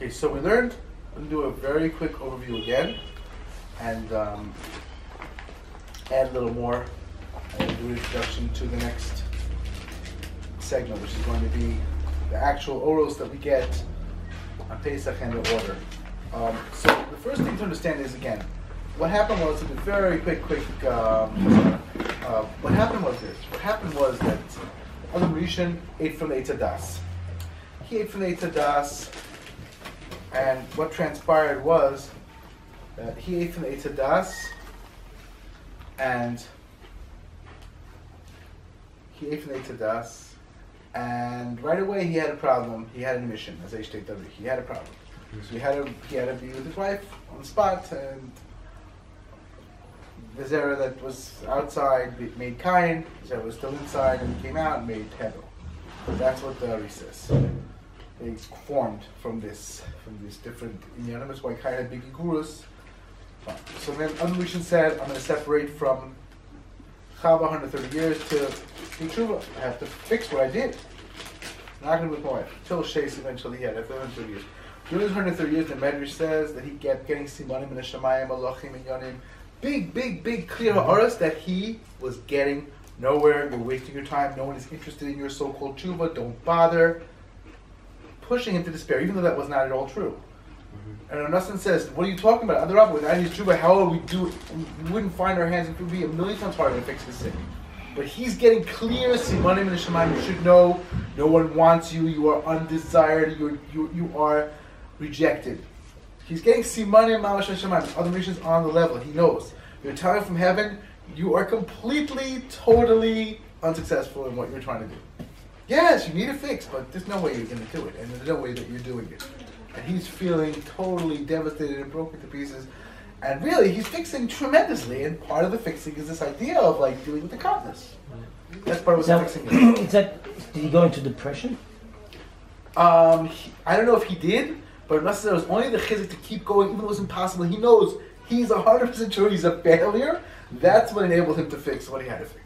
Okay, so we learned, I'm going to do a very quick overview again, and add a little more, and do an introduction to the next segment, which is going to be the actual orals that we get on Pesach and the order. So the first thing to understand is, again, what happened was, to do very quick, what happened was this. What happened was that Adam Rishon ate from the Eitz Hadas. He ate from the Eitz Hadas, and what transpired was that he ate from the Eitz Hadas, and right away he had a problem. He had an emission, as I stated. He had a problem. So he had to be with his wife on the spot, and the Zera that was outside made Kain, the Zera was still inside, and he came out and made Hebel. That's what the Ari says. They formed from this different inyanim. That's why Kain had big igurus. So then Adam Rishon said, I'm going to separate from Chava 130 years to do tshuva. I have to fix what I did. I'm not going to be with my wife. Till Shes eventually he had, after 130 years. During his 130 years, the Medrash says that he kept getting simanim and hashamayim, malachim and yonim. Big clear ha'aras that he was getting nowhere. You're wasting your time. No one is interested in your so-called tshuva. Don't bother. Pushing him to despair, even though that was not at all true. And Anastan says, what are you talking about? Other Rabbi, without his tshuva, how would we do it? We wouldn't find our hands. It would be a million times harder to fix the sin. But he's getting clear simanim and hashamayim. You should know. No one wants you. You are undesired. You are rejected. He's getting simanim mamash hashamayim. Other missions on the level. He knows. You're telling from heaven, you are completely, totally unsuccessful in what you're trying to do. Yes, you need a fix, but there's no way you're going to do it, and there's no way that you're doing it. And he's feeling totally devastated and broken to pieces. And really, he's fixing tremendously, and part of the fixing is this idea of like dealing with the kindness. That's part of what fixing is. Did he go into depression? I don't know if he did, but unless there was only the chizik to keep going, even though it was impossible, he knows he's 100% sure he's a failure. That's what enabled him to fix what he had to fix.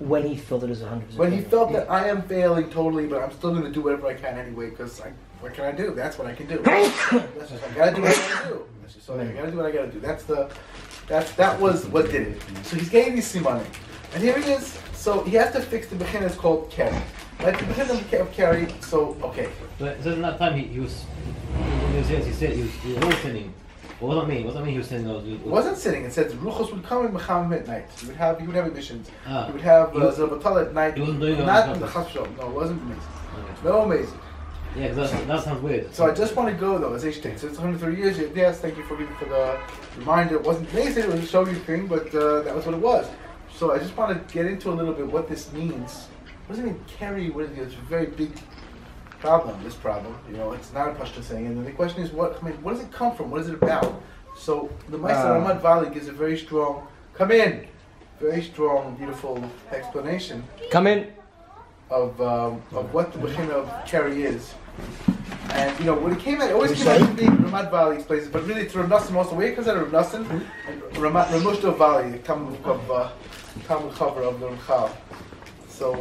When he felt it was 100%. When he felt that I am failing totally, but I'm still going to do whatever I can anyway, because what can I do? That's what I can do. That's just, I got to do what I got to do. That's just, so I got to do what I got to do. That was what did it. So he's getting these simanim, and here he is. So he has to fix the bechina. It's called Keri. Like the bechina of Keri. So okay. So in that time he was sinning. What does that mean? What does that mean he was sinning? It wasn't sinning. It said the ruchos would come in mecham at night. He would have emissions. He would have zerabatal at night. He wasn't doing it. Not in the chashov. No, it wasn't amazing. No amazing. Yeah, because that sounds weird. So I just want to go though, as H-Tank. So it's 130 years. Yes, thank you for the reminder. It wasn't amazing, it was a showy thing, but that was what it was. So I just want to get into a little bit what this means. What does it mean, carry? It's a very big problem, this problem. It's not a Pashto saying. And then the question is, what does it come from? What is it about? So the Maseh Ramad Vali gives a very strong, beautiful explanation. Come in. Of what the bechina of Keri is. And when it came out, it always came out to be Ramad Vali explains it, but really it's Rav Nassim also. Where it comes out of Rav Nassim and Ramushto Vali, the Talmud cover of the Ramchal. So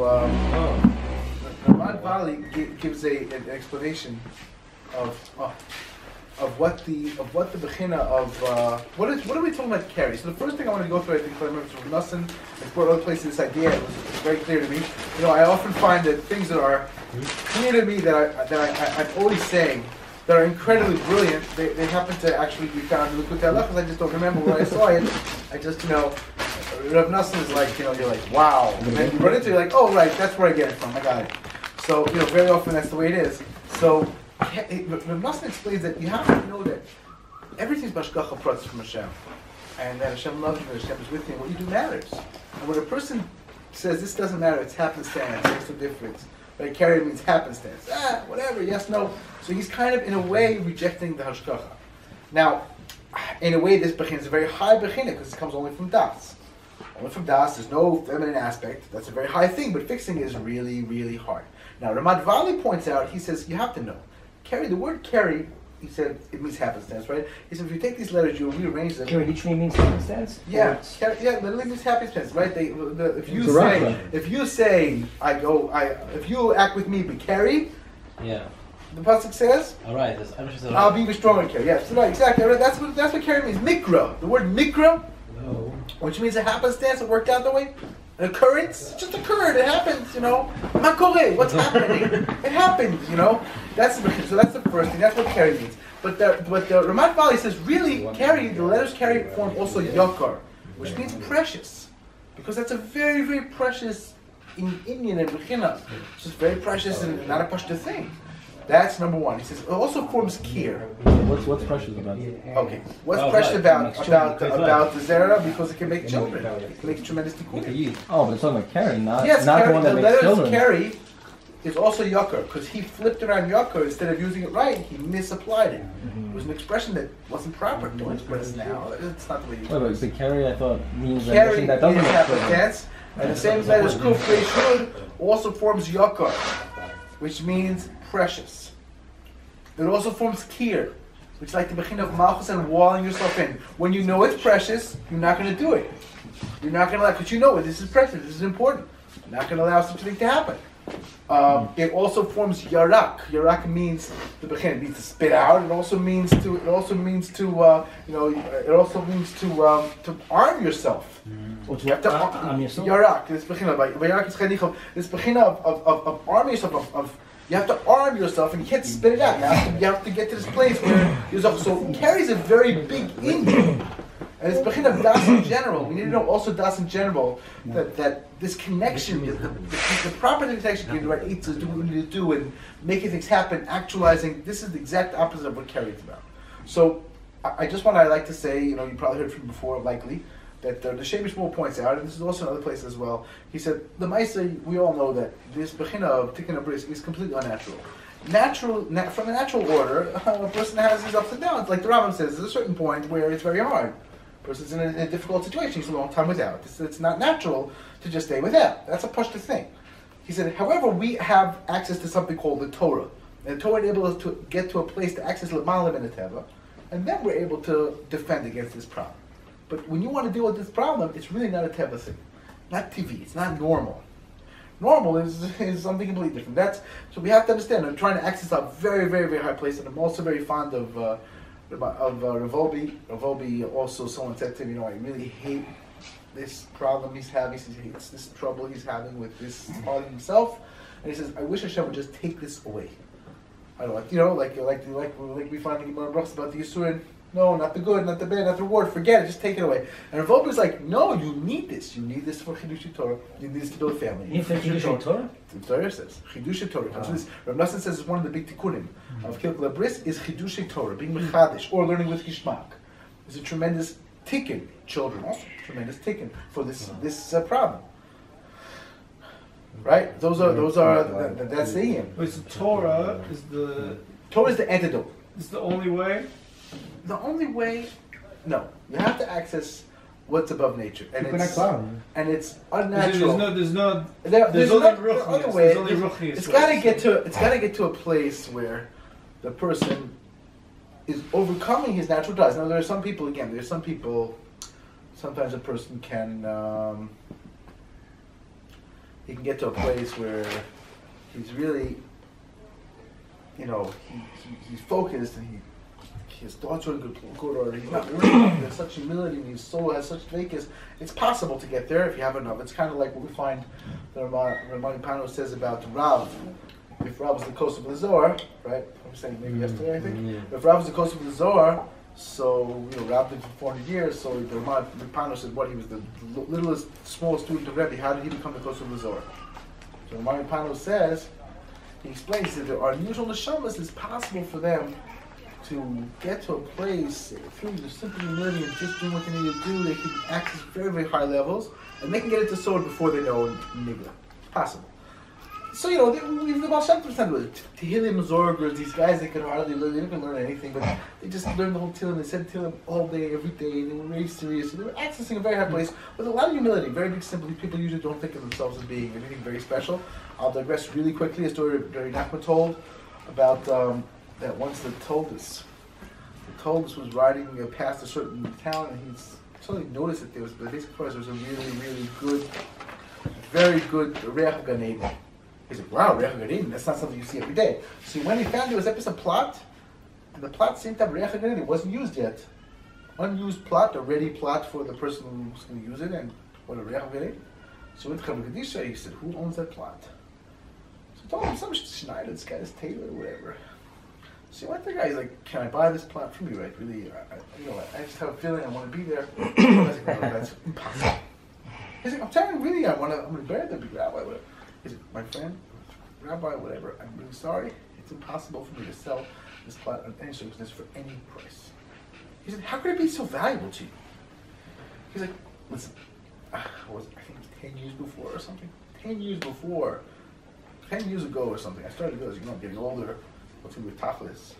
Ramad Vali gives an explanation of what the bechina of what are we talking about Keri? So the first thing I want to go through, I think, if I remember, from Nassim, I brought other places this idea. It was very clear to me. I often find that things that are clear to me that I'm always saying that are incredibly brilliant, they happen to actually be found in the Likutei Halachos. I just don't remember where I saw it. I just Rav Nassim is like you're like wow, and then you run into it, you're like, oh right, that's where I get it from. I got it. So very often that's the way it is. So Rav Nassim explains that you have to know that everything's bashgacha pratis from Hashem, and that Hashem loves you, and Hashem is with you, and what you do matters. And when a person says this doesn't matter, it's happenstance, makes no difference. But Keri means happenstance. Whatever, yes, no. So he's kind of in a way rejecting the hashgacha. Now, in a way, this bechina is a very high bechina because it comes only from das. Only from das, there's no feminine aspect. That's a very high thing, but fixing is really, really hard. Now, Ramad Vali points out, he says, you have to know. Keri, the word Keri, he said, it means happenstance, right? He said, if you take these letters, you rearrange them. Keri literally means happenstance? Yeah, literally means happenstance, right? If you say, if you act with me, but Keri, The pasuk says, All right. "I'll be even stronger." Carry. Yes, right, exactly. That's what carry means. Mikra. The word mikra, which means a happenstance. It worked out that way. An occurrence. It just occurred. It happens. Makore. What's happening? It happened. That's the first thing. That's what carry means. But the Ramat Bali says really carry. The letters carry form also yakar, which means precious, because that's a very very precious in Indian and Bechina. It's just very precious and not a pashta thing. That's number one. He says it also forms kir. What's precious about it? Okay. What's precious about the zera? Because it can make children. It can make tremendous tikkun. Oh, but it's talking about carry, not Yes, the one that the makes letters children. carry is also yakar, because he flipped around yakar instead of using it right. He misapplied it. It was an expression that wasn't proper. Don't express now. It's not the way you Wait, but the carry I thought means carry that doesn't is make children. happenstance, and the same letter as kuf shud also forms yakar, which means precious. It also forms kir, which is like the bechin of malchus and walling yourself in. When you know it's precious, you're not going to do it. You're not going to because you know it. This is precious. This is important. You're not going to allow such a thing to happen. It also forms yarak. Yarak means the bechin means to spit out. It also means to arm yourself. Or You have to arm yourself? Yarak. This bechin of arm yourself of. You have to arm yourself and you can't spit it out. You have to get to this place where so carries a very big Indian. And it's bechin of das in general. We need to know also das in general that this connection, the proper connection, getting the right eitzahs, do what we need to do, and making things happen, actualizing. This is the exact opposite of what carry is about. So I like to say, you probably heard from before, likely, that the Shemesh Shmuel points out, and this is also another place as well. He said the Maseh, we all know that this bechina of tikkun bris is completely unnatural. From a natural order, a person has his ups and downs. Like the Rambam says, there's a certain point where it's very hard. A person's in a difficult situation. He's a long time without. It's not natural to just stay without. That's a pashta thing. He said, however, we have access to something called the Torah, and the Torah enables us to get to a place to access l'malam in the teva, and then we're able to defend against this problem. But when you want to deal with this problem, it's really not a teva thing, not TV. It's not normal. Normal is something completely different. So we have to understand. I'm trying to access a very, very, very high place, and I'm also very fond of Revolbi. Revolbi also, someone said to me, I really hate this problem he's having. He hates this trouble he's having with this part of himself, and he says, I wish Hashem would just take this away. I don't like we find in Gemara Brachos about the Yisurin. No, not the good, not the bad, not the reward. Forget it. Just take it away. And Revolbi is like, no, you need this. You need this for Chidush Torah. You need this to build a family. You think Chidush Torah? The Torah says Chidush Torah. Rav Nosson says it's one of the big tikkunim of Kilkul Bris is Chidush Torah, being mechadish or learning with Gishmak. It's a tremendous tikkun. Children also tremendous tikkun for this problem. Right? That's the aim. Wait, so Torah is the antidote. Is the only way? The only way, no, you have to access what's above nature, and it's unnatural. There's only ruchnius. It's got to get to a place where the person is overcoming his natural desires. Now, there are some people. Sometimes a person can he can get to a place where he's really, he's focused and his thoughts are in good order. He's not worried. There's such humility, and his soul has such dveikus. It's possible to get there if you have enough. It's kind of like what we find the Ramani Pano says about Rav. If Rav was the Kosev of the Zohar, right? I'm saying maybe yesterday, I think. Yeah. If Rav was the Kosev of the Zohar, so Rav lived for 400 years. So the Ramani Pano said, what, he was the littlest, smallest student of Rebbe. How did he become the Kosev of the Zohar? So Ramani Pano says, he explains that there are unusual neshamas. It's possible for them to get to a place through the simple humility and just doing what they need to do. They can access very, very high levels, and they can get into sword before they know nigla. It's possible. So the Baal Shem Tov with Tehillim Zorgers, these guys they could hardly learn. They didn't learn anything, but they just learned the whole Tehillim. They said Tehillim all day, every day. And they were very serious. So they were accessing a very high place with a lot of humility. Very big simplicity. People usually don't think of themselves as being anything very special. I'll digress really quickly. A story Rabbi Nachman told about. That once the Toldus was riding past a certain town, and he suddenly noticed that there was a really, really good, very good Reach Gan Eden. He's like, wow, Reach HaGarin, that's not something you see every day. So when he found there was a piece of plot, and the plot seemed to have Reach HaGarin, it wasn't used yet. Unused plot, a ready plot for the person who's going to use it, and what a Reach HaGarin. So with Chavra Kadisha, he said, who owns that plot? So I told him, some Schneider, this guy's Taylor, or whatever. So he went to the guy, he's like, can I buy this plot from you? Right? Really, I just have a feeling I want to be there. I was like, no, that's impossible. He's like, I'm telling you, really, I'm going to bury the big rabbi. Whatever. He's like, my friend, rabbi, whatever, I'm really sorry. It's impossible for me to sell this plot on any circumstance for any price. He said, how could it be so valuable to you? He's like, listen, I think it was 10 years before or something. 10 years before, 10 years ago or something, I started to realize, I'm getting older. What's going to be tachlis?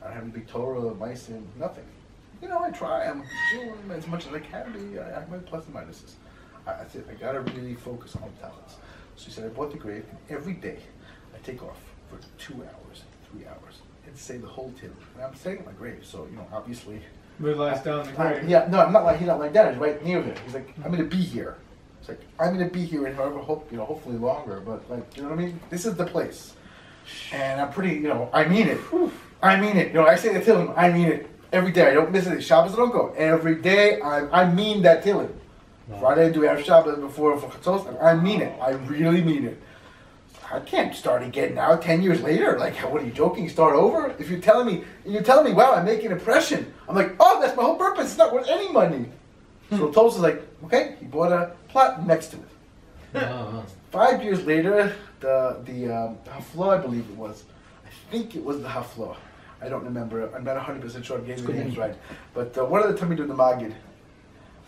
I don't have any big Torah, Maseh, nothing. I try. I'm doing as much as I can be. I have my plus and minuses. I said, I got to really focus on tachlis. So he said, I bought the grave, and every day I take off for 2 hours, 3 hours, and say the whole till. And I'm staying at my grave, so, obviously. He lies down in the grave. He's not lying down. He's right near there. He's like, I'm going to be here. It's like, I'm going to be here, and however, hopefully longer, but, you know what I mean? This is the place. And I'm pretty, I mean it. I mean it. I say that to him, I mean it. Every day. I don't miss it. Shabbos I don't go. Every day, I mean that till him. No. Friday, do we have Shabbos before for Chatzos? I mean it. I really mean it. I can't start again now, 10 years later. Like, what are you joking? Start over? If you're telling me, wow, I'm making an impression. I'm like, oh, that's my whole purpose. It's not worth any money. So Tosas is like, okay, he bought a plot next to it. 5 years later, the Hafla, I believe it was. I think it was the Hafla. I don't remember. I'm not 100% sure I'm getting the names right. But one of the time we do the Magid,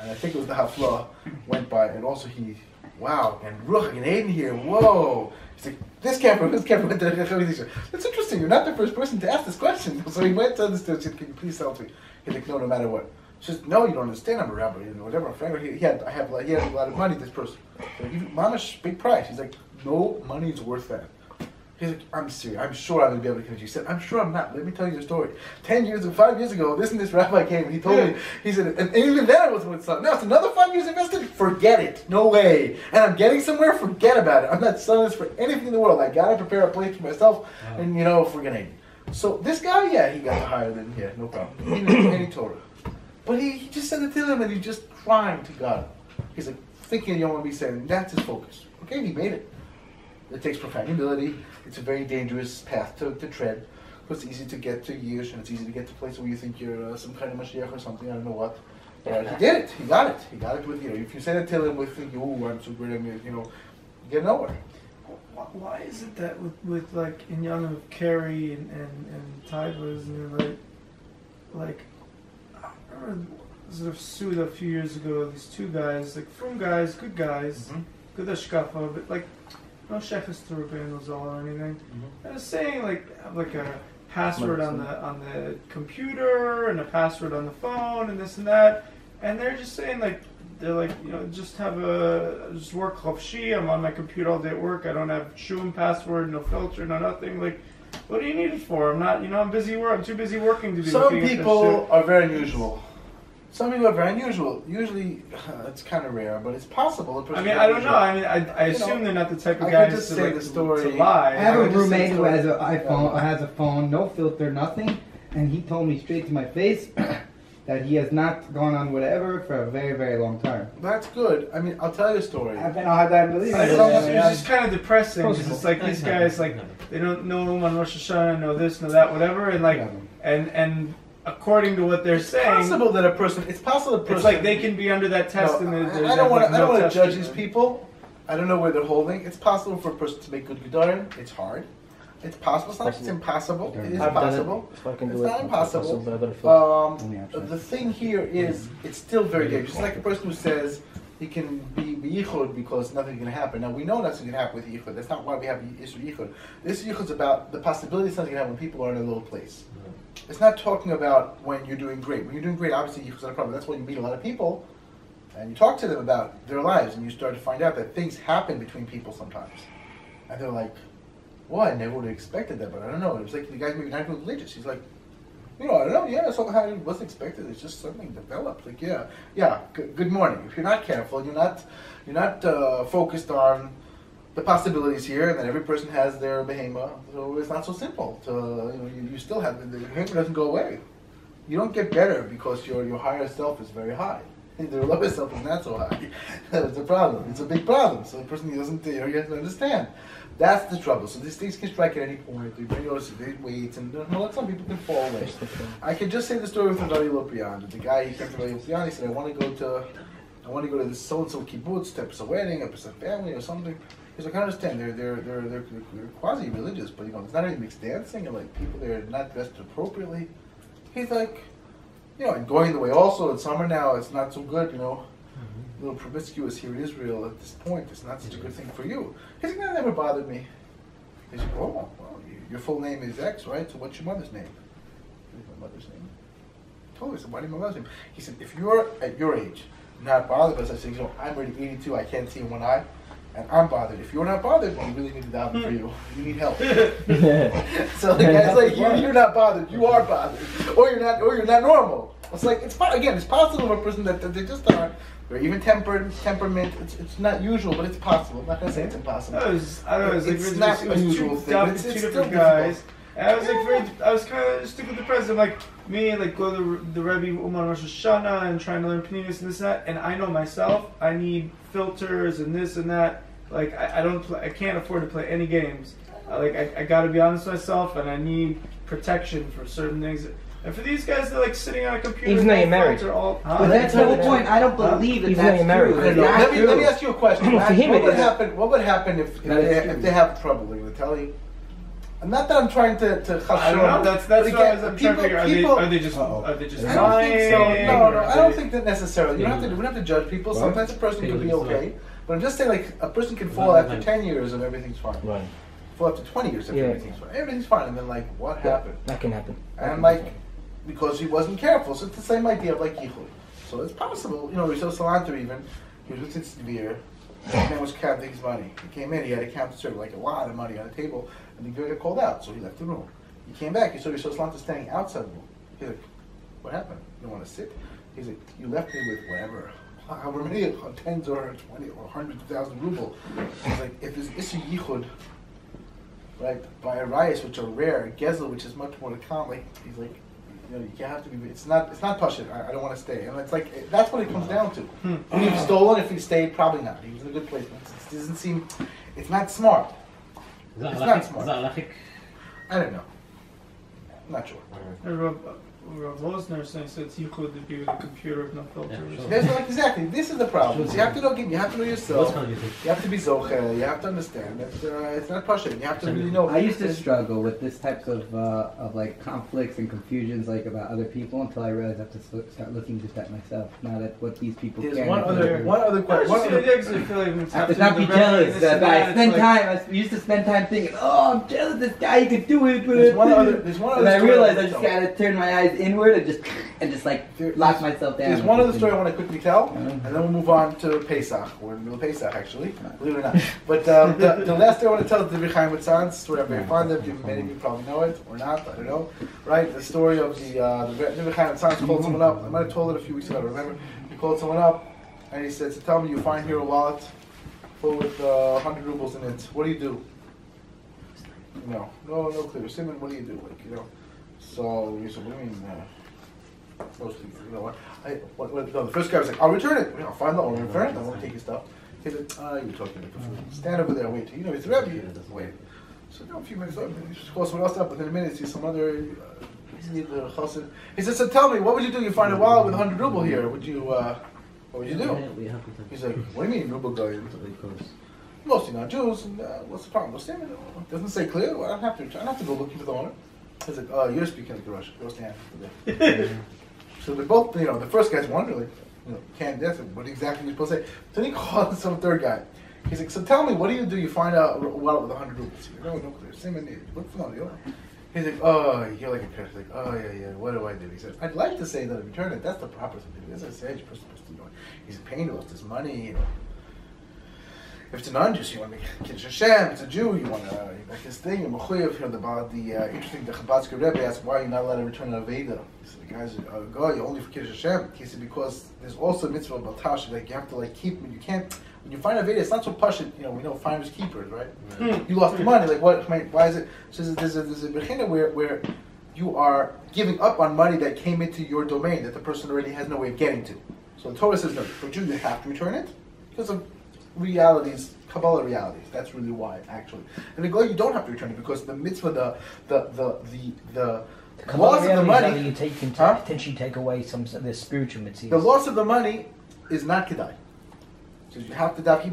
and I think it was the Hafla, went by, and also wow, and Ruch and Aiden here, whoa. He's like, this camper went to the Chavra. That's interesting. You're not the first person to ask this question. So he went to the stage and said, can you please tell me? He's like, no matter what. She says, no, you don't understand. I'm a rabbi. Whatever. I'm friend. He had a lot of money, this person. So I give you Mamash, big price. He's like, no money is worth that. He's like, I'm serious. I'm sure I'm going to be able to convince you. He said, I'm sure I'm not. Let me tell you the story. 5 years ago, this rabbi came and he told me, he said, and even then I wasn't with son. Now it's another 5 years invested? Forget it. No way. And I'm getting somewhere? Forget about it. I'm not selling this for anything in the world. I got to prepare a place for myself and, forget it. So this guy, he got higher than, no problem. He didn't any Torah. But he just said it to him and he's just crying to God. He's like, thinking you don't want to be saying, that's his focus. Okay, he made it. It takes profound humility. It's a very dangerous path to tread. It's easy to get to Yish, and it's easy to get to places where you think you're some kind of Mashiach or something, I don't know what. But he did it. He got it. He got it with, if you say that to him with, I'm so great, you get nowhere. Why is it that with like, in young of Kerry and Taivas, and like, I remember sort of sued a few years ago, these two guys, like, frum guys, good guys, good ashkafa, but like, no sheches to Rabbeinu Zal or anything. I was saying like a password on the computer and a password on the phone and this and that, and they're just saying just work chofshi. I'm on my computer all day at work. I don't have shum password, no filter, no nothing. Like, what do you need it for? I'm not. I'm busy I'm too busy working to be. Some people are very unusual. Some people are very unusual. Usually, it's kind of rare, but it's possible. I mean, I don't know. I mean, I assume they're not the type of guys just say the story. To lie. I have a roommate who has an iPhone, has a phone, no filter, nothing, and he told me straight to my face that he has not gone on whatever for a very, very long time. That's good. I mean, I'll tell you a story. I don't know how that believe it. It's just kind of depressing. It's like these guys, they don't know on Rosh Hashanah, know this, know that, whatever, and and according to what they're saying, it's possible that a person. It's like they can be under that test. No, I don't want to judge these people. I don't know where they're holding. It's possible for a person to make good gedarim. It's hard. It's possible. It's not. It's impossible. It is possible. It's not impossible. The thing here is, it's still very dangerous. It's like a person who says he can be yichud because nothing's going to happen. Now we know nothing's going to happen with yichud. That's not why we have Isur yichud. This yichud is about the possibility something can happen when people are in a low place. It's not talking about when you're doing great. When you're doing great, obviously yichud is not a problem. That's why you meet a lot of people and you talk to them about their lives, and you start to find out that things happen between people sometimes, and they're like, well, I never would have expected that, but I don't know. It was like the guy's maybe not even religious. He's like, I don't know. Yeah, somehow it wasn't expected. It's just something developed. Like, good morning. If you're not careful, you're not focused on the possibilities here, and then every person has their behemoth. So it's not so simple. You still have the behemoth doesn't go away. You don't get better because your higher self is very high. The lower self is not so high. That's a problem. It's a big problem. So the person doesn't, you have to understand. That's the trouble. So these things can strike at any point. You notice they wait, and some people can fall away. I can just say the story with Rabbi Lopian. The guy, he came to Rabbi Lopian. He said, I want to go to this so and so kibbutz, type of wedding, a family or something. He's like, I understand they're quasi religious, but there's not any mixed dancing and like people they're not dressed appropriately. He's like, and going the way also in summer now it's not so good, a little promiscuous here in Israel at this point. It's not such a good thing for you. He's like, that never bothered me. He's like, oh, well, your full name is X, right? So what's your mother's name? My mother's name. I told her, I said, why do you have my mother's name? He said, if you're at your age, not bothered by such things, I'm already 82, I can't see in one eye, and I'm bothered. If you're not bothered, well, you really need to daven for you. You need help. So the guy's like, you're not bothered, you are bothered, or you're not normal. It's like it's possible for a person that they just aren't. Or even temperament. It's not usual, but it's possible. I'm not gonna say it's impossible. It's not a usual thing. It's two still different difficult. guys. And I was I was kind of sticking with the president, like me, like go to the Rebbe Uman Rosh Hashanah and trying to learn Pnimis and this and that. And I know myself, I need filters and this and that. Like I can't afford to play any games. I got to be honest with myself, and I need protection for certain things. And for these guys, they're like sitting on a computer. Even though you're married. But that's the whole point. I don't believe that Even though that's you're married. true. Let me ask you a question. For him What it would is. happen? What would happen if they have trouble? They're going to tell you. And not that I'm trying to I don't know. That's what I was trying to figure. Are they just I don't lying? think so. No, I don't think that necessarily. We don't have to judge people. Sometimes a person can be okay, but I'm just saying, like a person can fall after 10 years and everything's fine. Right. Fall after 20 years and everything's fine. Everything's fine, and then like, what happened? That can happen. And like, because he wasn't careful. So it's the same idea of like yichud. So it's possible. Rizal Salanter even, he was with severe. The man was counting his money. He came in, he had a count to serve like a lot of money on the table, and the guy got called out, so he left the room. He came back, he saw Rizal Salanter standing outside the room. He's like, what happened? You don't want to sit? He's like, you left me with whatever. However many, tens or 20 or 100,000 ruble. He's like, if there's issue yichud, right, by a rayas, which are rare, a gezel, which is much more common, like, he's like, you can't have to be. It's not pashut. I don't want to stay. And it's like that's what it comes down to. If he stolen, if he stayed, probably not. He was in a good place. It doesn't seem. It's not smart. It's not smart. Is that halachic? I don't know. I'm not sure. Rav Losner says you could be with a computer with no filters. Yeah, sure. There's exactly. This is the problem. You have to know. You have to know yourself. What do you think? You have to be zocher. You have to understand that it's not pashut. You have to really know. I used to struggle with this types of like conflicts and confusions like about other people until I realized I have to start looking just at myself, not at what these people There's care. one other question. I feel like I have to not be jealous that I spend time. I used to spend time thinking, "Oh, I'm jealous of this guy. He could do it." There's one other. And I realized I just gotta turn my eyes inward and just like lock myself down. There's one other story I want to quickly tell, and then we'll move on to Pesach. We're in the middle of Pesach, actually, believe it or not. But the last story I want to tell is the Rebbe Chaim Witzan's story. I'm very fond of. Many of you probably know it or not. I don't know. Right? The story of the Rebbe Chaim Witzan's called someone up. I might have told it a few weeks ago. I don't remember. He called someone up, and he said, "So tell me, you find here a wallet full with 100 rubles in it. What do you do?" No clear. Simon, what do you do? So he said, "What do you mean?" Mostly, no, the first guy was like, "I'll return it. I'll find the owner, return it. I won't take your stuff." He said, "You're talking about the food. Stand over there, wait. He's the Rebbe. Wait." So a few minutes later, he just calls someone else up. Within a minute, sees some other chassid. He said, "So tell me, what would you do? You find a wallet with 100 ruble here. What would you do?" He's like, "What do you mean, ruble guy?" Mostly not Jews. And what's the problem? It doesn't say clear. Well, I don't have to go looking for the owner. He's like, "You're speaking like a Russian. Go stand." So they both, the first guy's wondering, can't guess what exactly you're supposed to say. So then he calls some third guy. He's like, "So tell me, what do you do? You find a wallet with 100 rubles." He's like, "No clear. Same in look for the owner." He's like, you're like a parent. He's like, yeah. What do I do? He said, "I'd like to say that I return it. That's the proper thing to do. As I say, you're supposed to, he's paying to us this money, If it's a non-Jew, you want to make Kiddush Hashem. It's a Jew, you want to make his thing. You're mechuyev. About the interesting, the Chabadsker Rebbe asked why you're not allowed to return an Aveda. He said, the guys go, you only for Kiddush Hashem. He said because there's also a mitzvah about Tash, like you have to like keep. You can't. When you find Aveda, it's not so pashut. You know, we know finders keepers, right? You lost the money. Like what? Why is it? So there's a bechina where you are giving up on money that came into your domain that the person already has no way of getting to. So the Torah says no. For Jew, you have to return it because of realities, Kabbalah realities. That's really why, actually. And the Goy, you don't have to return it because the mitzvah, the loss of the money. You can potentially take away some of the spiritual mitzvahs. The loss of the money is not kedai. So you have to. He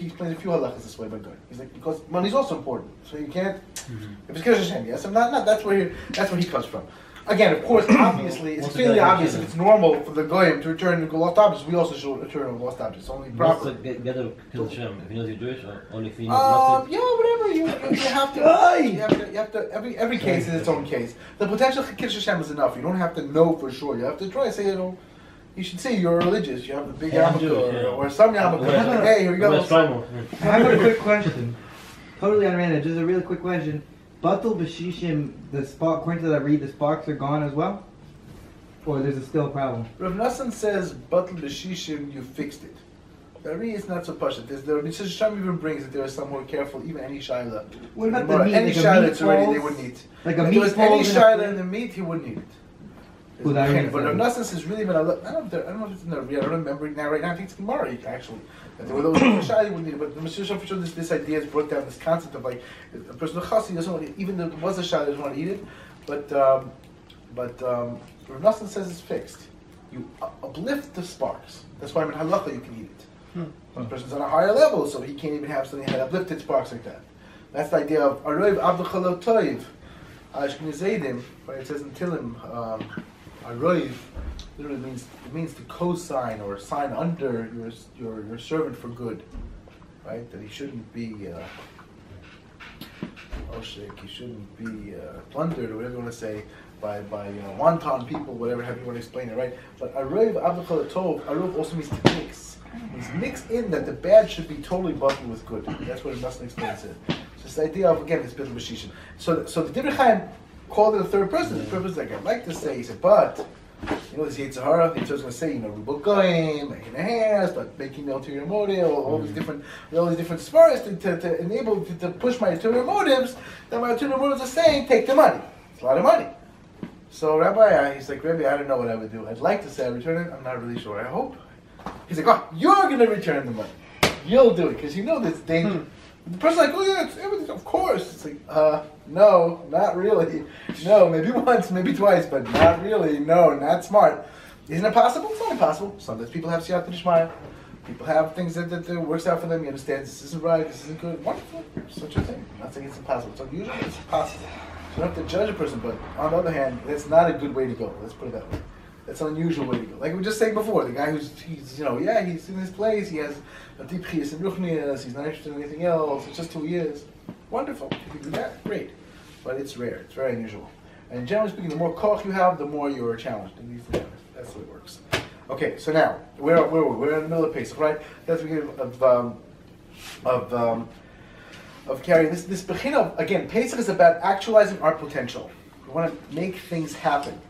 explains a few halachas this way by Goy. He's like because money is also important. So you can't. If it's Kiddush Hashem, yes, I'm not. That's where he comes from. Again, of course, obviously, it's clearly obvious if it's normal for the Goyim to return lost objects, we also should return lost objects. Only proper. What's the gather Kiddush Hashem? If he knows you're Jewish, or only if he knows yeah, whatever. You have to. You have to. Every case is its own case. The potential Kiddush Hashem is enough. You don't have to know for sure. You have to try to say, you should say you're religious. You have the big yarmulke or some yarmulke. Hey, here we go. I have a quick question. Totally unrelated. Just a really quick question. Batul b'shishim, according to that read, the sparks are gone as well? Or there's still a problem? Rav Nassan says, Batul b'shishim, you fixed it. The Ari is not so pashut. The Mitzvah Shem even brings that there is some more careful, even any shaila. What about the meat? Any like shaila that's already, they wouldn't eat. Like a if meat there was any shaila in a... the meat, he wouldn't eat it. Well, But Rav Nassan says, really, when I don't know if it's in the Ari, I don't remember it now, right now, I think it's Gemara, actually. That there were those shaila you wouldn't eat it. But the Mitzvah Shem, for sure, this idea has brought down this concept of like, a person of chassid doesn't want to, even though there was a shaila, doesn't want to eat it. But Rav Nassan says it's fixed. You uplift the sparks. That's why in halacha you can eat it. One person's on a higher level, so he can't even have something that had uplifted sparks like that. That's the idea of Aroiv Abduchalot Toiv, Ashkenazedim, right? It says in Tilim, Aroiv literally means to co-sign or sign under your servant for good, right? That he shouldn't be he shouldn't be plundered or whatever you want to say by wanton people, whatever you want to explain it, right? But Aroiv Abduchalot Tov, Aroiv also means to mix. It's mixed in that the bad should be totally buttoned with good. That's what it must explains it. So it's the idea of, again, it's Bidl B'Shishin. So the Divrei Chaim called it a third person. The third person, like I'd like to say, he said, but, this Yetzer Hara, the Yetzer was going to say, Rubel Goyim, making a hands, but making the ulterior motive, all these different spars to enable, to push my ulterior motives, that my ulterior motives are saying, take the money. It's a lot of money. So Rabbi, he's like, Rabbi, I don't know what I would do. I'd like to say I return it. I'm not really sure. I hope. He's like, you're going to return the money. You'll do it because you know this danger. The person's like, yeah, it's everything. Of course. It's like, no, not really. No, maybe once, maybe twice, but not really. No, not smart. Isn't it possible? It's not impossible. Sometimes people have siyata d'shmaya. People have things that works out for them. You understand this isn't right, this isn't good. Wonderful. Such a thing. I'm not saying it's impossible. It's unusual, it's possible. So you don't have to judge a person, but on the other hand, that's not a good way to go. Let's put it that way. That's an unusual way to go. Like we were just saying before, the guy he's in his place, he has a deep chiyas and ruchnias, he's not interested in anything else, it's just who he is. Wonderful. If you do that, great. But it's rare, it's very unusual. And generally speaking, the more koch you have, the more you're challenged. And that's the way it works. Okay, so now, where are we? We're in the middle of Pesach, right? That's the beginning of carrying this bechina. Again, Pesach is about actualizing our potential. We want to make things happen.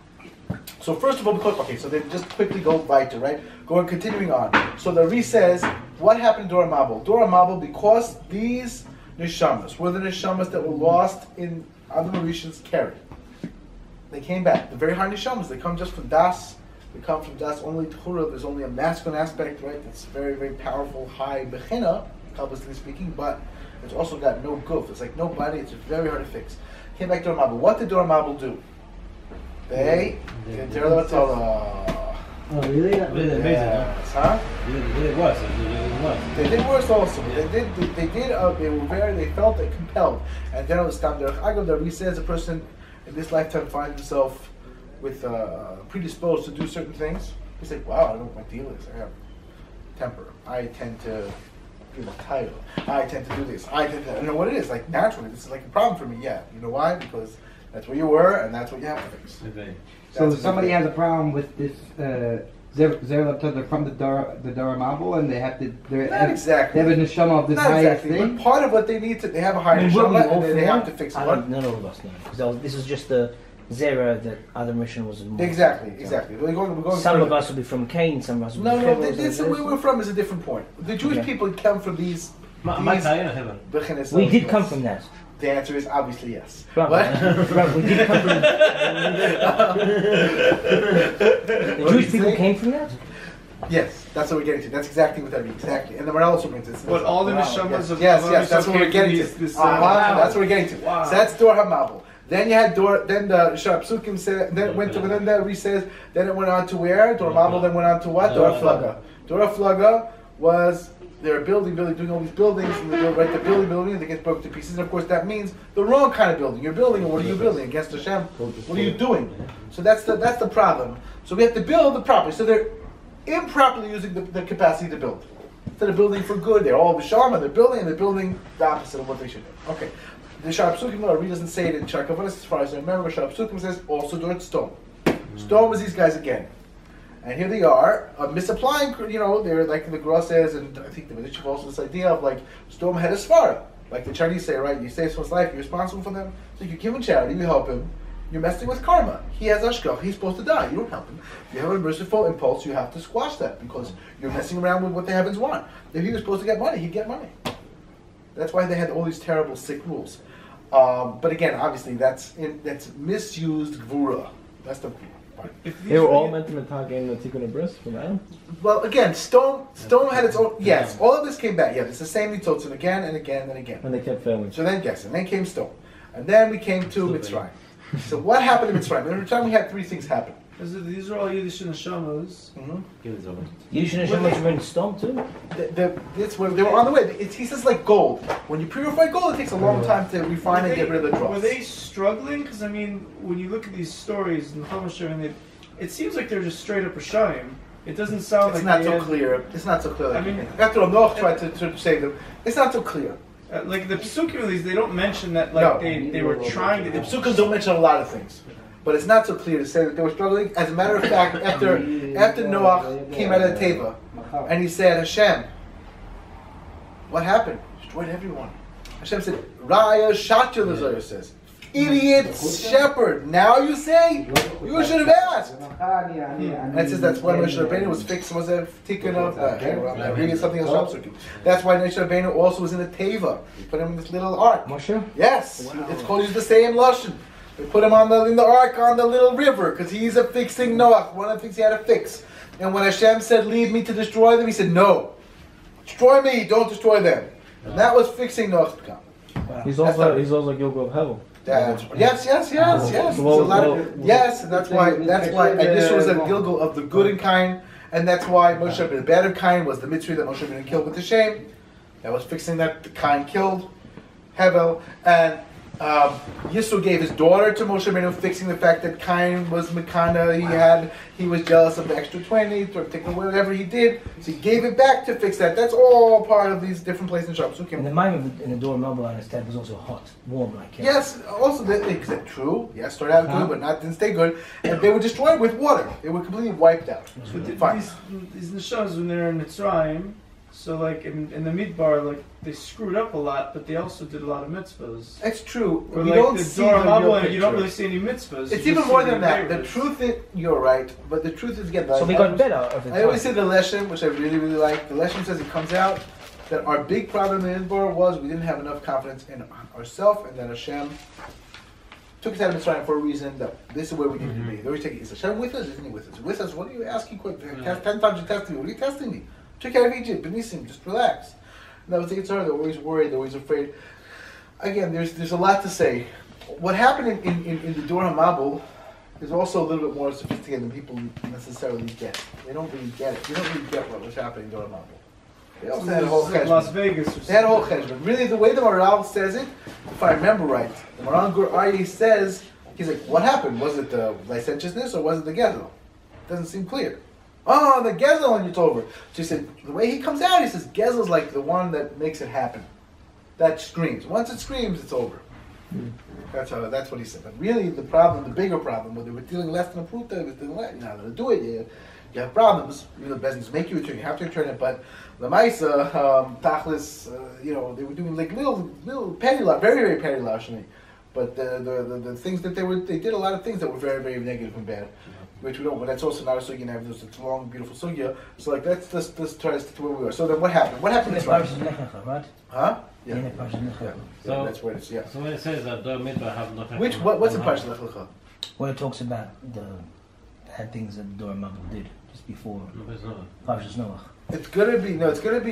So first of all, so then just quickly go weiter, right? Continuing on. So the Ari says, what happened to Dor Mabul? Dor Mabul, because these neshamas were the neshamas that were lost in Adam Arishan's carry. They came back. The very high neshamas, they come just from Das. They come from Das only T'chura. There's only a masculine aspect, right? That's very, very powerful, high bechina, Kabbalistically speaking, but it's also got no goof. It's like no body. It's very hard to fix. Came back to Dor Mabul. What did Dor Mabul do? They did Torah. Oh, really? Really amazing, huh? They did worse. They did worse also. They felt compelled. And then the Stam Derech Agav, the Ari says a person in this lifetime finds himself with predisposed to do certain things. He's like, wow, I don't know what my deal is. I have temper. I tend to feel tired. I tend to do this. I don't know what it is. Like naturally, this is like a problem for me. Yeah. You know why? Because that's where you were, and that's what you have to fix. Okay. So if somebody has a problem with this they're from the Dora Mabul, and they have to. Not exactly. They have a neshama of this Not highest exactly. thing. But part of what they need to, they have a higher Will we neshama, all and they have to for fix it. that? What? None of us know. Because this is just the zera that other mission was more. Exactly. We're going Some further. of us will be from Cain, some of us will No, be no. from Where we're from is a different point. The Jewish Okay. people come from these. My Kain or heaven? Bechenes We did Elokos. come from that. The answer is obviously yes. Right, What? right, we did come from the Jewish people came from that? Yes, that's what we're getting to. That's exactly what that means. Exactly. And the Morel also brings this. But all the Wow. neshamas Yes, of yes, that's what we're getting to. This, That's what we're getting to. Wow. So that's Dor HaMabul. Then you had Dor. Then the Shar Psukim said. Then it went to. Then the Re says. Then it went on to where? Dor HaMabul. Then went on to what? Dor HaFlaga. Dor HaFlaga was they were building, doing all these buildings, and they're building, and they get broke to pieces. And of course, that means the wrong kind of building. You're building, and what are you building against Hashem? What are you doing? So that's the problem. So we have to build the properly. So they're improperly using the capacity to build. Instead of building for good, they're all b'shama. They're building the opposite of what they should do. Okay. The Shar Psukim, Ari doesn't say it in Shar Kavanas, as far as I remember. Shar Psukim says also do it stone. Stone was these guys again. And here they are, misapplying, they're like the Gra says, and I think the Medici also this idea of like, Storm had a svara. Like the Chinese say, right? You save someone's life, you're responsible for them. So you give him charity, you help him. You're messing with karma. He has ashkach, he's supposed to die. You don't help him. If you have a merciful impulse, you have to squash that because you're messing around with what the heavens want. If he was supposed to get money, he'd get money. That's why they had all these terrible, sick rules. But again, obviously, that's misused gvura. That's the part. They were all meant to metag in the Tikkun Bris from Adam? Well, again, stone had its own. Yes, all of this came back. Yeah, it's the same Nitzotzin again and again and again. And they kept failing. So then, yes, and then came stone, and then we came to Mitzrayim. So what happened in Mitzrayim? Every time we had three things happen. These are all Yiddish neshamas. Yiddish neshamas were in stone too? That's where they were on the way. He says like gold. When you purify gold, it takes a long time to refine and get rid of the dross. Were they struggling? Because I mean, when you look at these stories in Chumash, and it seems like they're just straight up Rishayim. It doesn't sound It's like not so clear. It's not so clear. I mean, after Noach tried to save them, it's not so clear. like the Pesukim of these, they don't mention that like they were trying to. The Psukim don't mention a lot of things, but it's not so clear to say that they were struggling. As a matter of fact, after Noach came out of the Teva, and he said, Hashem, what happened? Destroyed everyone. Hashem said, Raya Shatya, the Zohar says. Idiot shepherd. Now you say? You should have asked. And it says that's why Moshe Rabbeinu was fixed, was a tikkun of, I'm reading something else. That's why Moshe Rabbeinu also was in a teva. They put him in this little ark. Moshe? Yes. It's called, use the same lashon. They put him in the ark on the little river, because he's a fixing Noach. One of the things he had to fix. And when Hashem said, leave me to destroy them, he said, no. Destroy me, don't destroy them. And that was fixing Noach's pekam. Wow. He's also Gilgal of Hevel. Yes. There's a lot of, yes, and that's why this was a Gilgal of the good and kind, and that's why Moshe Rabbeinu, the bad of kind, was the mitzvah that Moshe Rabbeinu killed with the shame. That was fixing that the kind killed Hevel, and Yisro gave his daughter to Moshe Rabbeinu, fixing the fact that Cain was Mekana. He was jealous of the extra 20, taking away whatever he did. So he gave it back to fix that. That's all part of these different places in Shar Psukim. And the mime in the door of Mobile on his tent was also hot, warm like hell. Yes, also is that true? Yes, started out good, but didn't stay good. And they were destroyed with water. They were completely wiped out. Fine. These neshamas when they're in Mitzrayim, so like in the Midbar, like they screwed up a lot, but they also did a lot of mitzvahs. It's true. Or We like don't the see Dor the real HaMabul, you don't picture. really see any mitzvahs. It's you even just more see than that. The favors. truth is, you're right, but the truth is, again, So we got better over the I always time. say the lesson, which I really, really like. The lesson says it comes out that our big problem in Midbar was we didn't have enough confidence in ourselves, and that Hashem took us out of Mitzrayim for a reason. That this is where we need to be. They always take it. Is Hashem with us? Isn't He with us? With us? What are you asking? Quick, 10 times you're testing me. What are you testing me? Took care of Egypt, Benisim, just relax. And that was the Yitzhar. They're always worried. They're always afraid. Again, there's a lot to say. What happened in the Dor HaMabul is also a little bit more sophisticated than people necessarily get. They don't really get it. They don't really get what was happening in Dor HaMabul. They also had a whole It's like cheshbon. Las Vegas or something. They had a whole cheshbon. Really, the way the Maral says it, if I remember right, the Maral Gur Aryeh says, he's like, what happened? Was it the licentiousness or was it the Gezel? Doesn't seem clear. Oh, the Gezel and Yitover. So he said, the way he comes out, he says, Gezel's like the one that makes it happen. That screams. Once it screams, it's over. That's what he said. But really, the bigger problem, where they were dealing less than a pruta, they were dealing less. You're not going to do it. you have problems. The business make you return. You have to return it, but the Maisa, Tachlis, they were doing like little petty, very very petty larceny. But the things that they did a lot of things that were very very negative and bad, which we don't. But that's also not a sugya. Now there's a long beautiful sugya. So like let's try to stick to where we are. So then what happened? What happened? Right? Huh? Yeah. Yeah. So that's where it is. Yeah. So when it says that the midbar have nothing. What's the Parshat Lech Lecha? When it talks about the bad things that Dor Mabel did just before No, it's not. Parshas Noach. It's gonna be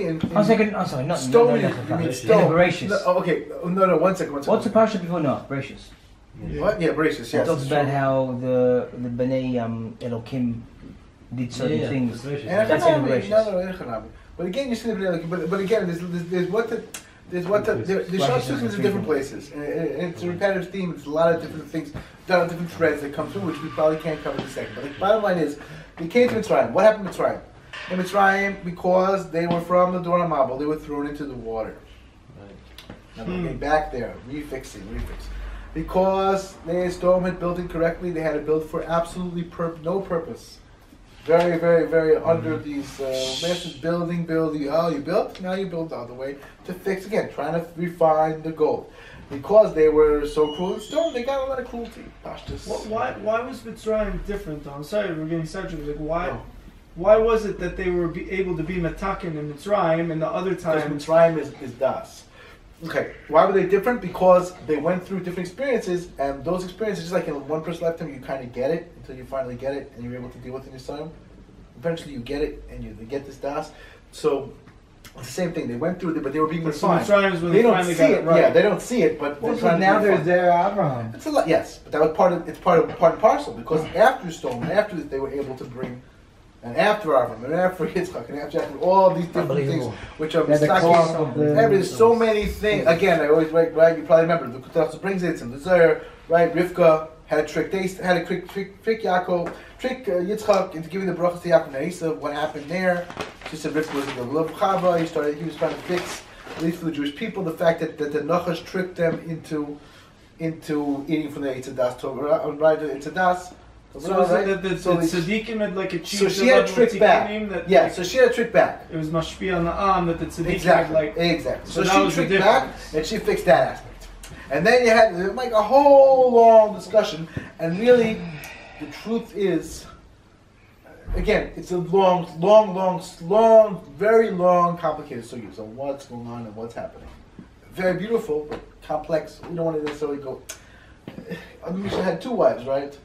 in I'm sorry, not stone. no, You mean in stone? Bereshis. No, okay. No. One second. What's the parsha before Noach? Bereshis. What? Yeah, Bereshis. It Yes. talks about how the Bnei Elokim did certain things. And That's in Echanami, Bereshis. no, Echanami. But again, you see the Bnei Elokim. But again, there's short sugmas in different places, and it's a repetitive theme. It's a lot of different things, a lot of different threads that come through, which we probably can't cover in a second. But the bottom line is, they came to Mitzrayim. What happened to Mitzrayim? In Mitzrayim, because they were from the Dor HaMabel, they were thrown into the water. Now they're getting back there, refixing. Because the storm had built incorrectly, they had to build for absolutely no purpose. Very, very, very under these masses building. Oh, you built? Now you build the other way to fix again, trying to refine the goal. Because they were so cruel and stone, they got a lot of cruelty. Pashtus. Why was Mitzrayim different though? I'm sorry, we're getting sidetracked. Like why was it that they were able to be Matakin in Mitzrayim and the other Because times? Mitzrayim is Das. Okay, why were they different? Because they went through different experiences, and those experiences, just like in one person's lifetime, you kind of get it until you finally get it, and you're able to deal with it in your son. Eventually, you get it, and you get this Das. So it's the same thing. They went through it, but they were being refined. Mitzrayim is when They don't finally see got it. right. Yeah, they don't see it, but Well, they're so trying to now be there's refined. their Abraham. It's a lot. Yes, but that was part and parcel because after Stone, after this, they were able to bring. And after Avram, and after Yitzchak, and after Jacob, all these different things, Unbelievable. which are Yeah, the cost of the- there's so many things. Again, I always right. You probably remember the Kutas brings it, and the Zer, right? Rivka had a trick. They had a trick Yaakov, trick Yitzchak into giving the brachas to Yaakov and Esav. What happened there? She said Rivka was the love of Chava. He was trying to fix, at least for the Jewish people, the fact that the Nachash tricked them into eating from the Eitzadas Torah, right? The Eitzadas. So was it that the tzaddikim had like achieved So she had a trick back. that Yeah, so she had a trick back. it was mashpi on the am that the tzaddikim Exactly. had like. Exactly. So So, that she was the tricked back difference. and she fixed that aspect. And then you had like a whole long discussion. And really, the truth is, again, it's a long, very long, complicated story. So what's going on and what's happening? Very beautiful, but complex. We don't want to necessarily go. Misha had two wives, right?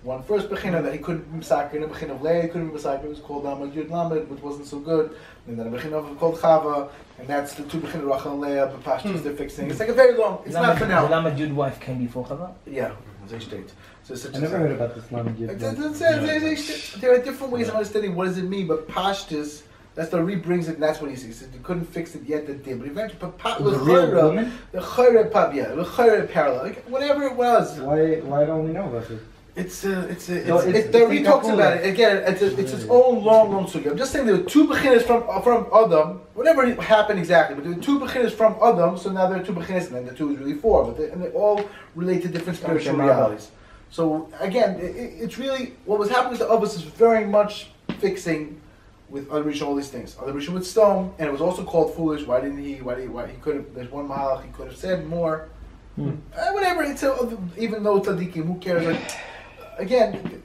One first bechina that he couldn't be Masaka, and a bechina of Leah couldn't be Masaka. It was called Lamed Yud Lamed, which wasn't so good. And then a bechina called Chava, and that's the two bechina Rachel and Leah. But Pashtus they're fixing. It's like a very long. It's not for The now. Lamed Yud wife came before Chava. Yeah, they state. So it's such I never heard about this Lamed Yud. there are different ways of understanding what does it mean, but Pashtus. That's the rebrings it, and that's what he sees. He couldn't fix it yet, that did. But eventually, It was a real woman? the Chayre Pab, yeah, the Chayre parallel, like, whatever it was. Why don't we know about this? He talks about it again. It's its own long story. I'm just saying there were two beginners from Adam. Whatever happened exactly, but there were two beginners from Adam. So now there are two beginners, and then the two is really four. But they all relate to different spiritual realities. So again, it's really what was happening to Abbas is very much fixing with Adam Rishon all these things. Adam Rishon with stone, and it was also called foolish. Why didn't he? Why he could have? There's one mahalach he could have said more. Whatever. Even though tzaddikim, who cares? Like, again,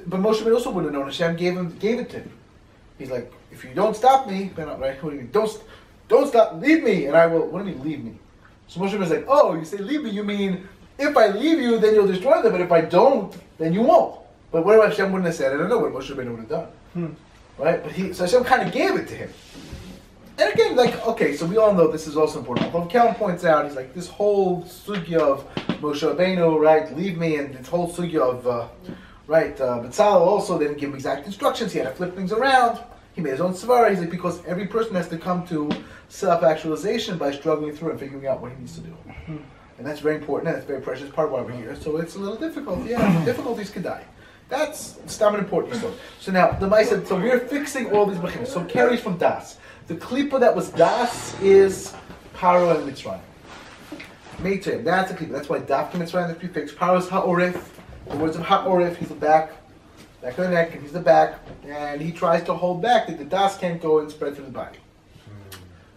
but Moshe Rabbeinu also wouldn't have known. Hashem gave it to him. He's like, if you don't stop me, then right? What do you mean? Don't stop, leave me, and I will. What do you mean, leave me? So Moshe Rabbeinu's like, oh, you say leave me, you mean if I leave you, then you'll destroy them, but if I don't, then you won't. But what if Hashem wouldn't have said? I don't know what Moshe Rabbeinu would have done, right? But so Hashem kind of gave it to him. And again, like, okay, so we all know this is also important. Rav Kalm points out, he's like, this whole sugya of Moshe Rabbeinu, right, leave me, and this whole sugya of, Betzalel also didn't give him exact instructions. He had to flip things around. He made his own svara. He's like, because every person has to come to self-actualization by struggling through and figuring out what he needs to do. And that's very important, and that's very precious part of why we're here. So it's a little difficult. Yeah, difficulties could die. That's an important story. So now, the Mai said, so we're fixing all these bechinas. So carries from Das. The klipa that was Das is Paro and Mitzrayim. Meitzayim, that's a klipa. That's why Dafka Mitzrayim, the prefix. Paro is Ha'oref. The words of Ha'oref, he's the back Back of the neck, and he's the back, and he tries to hold back that the das can't go and spread through the body.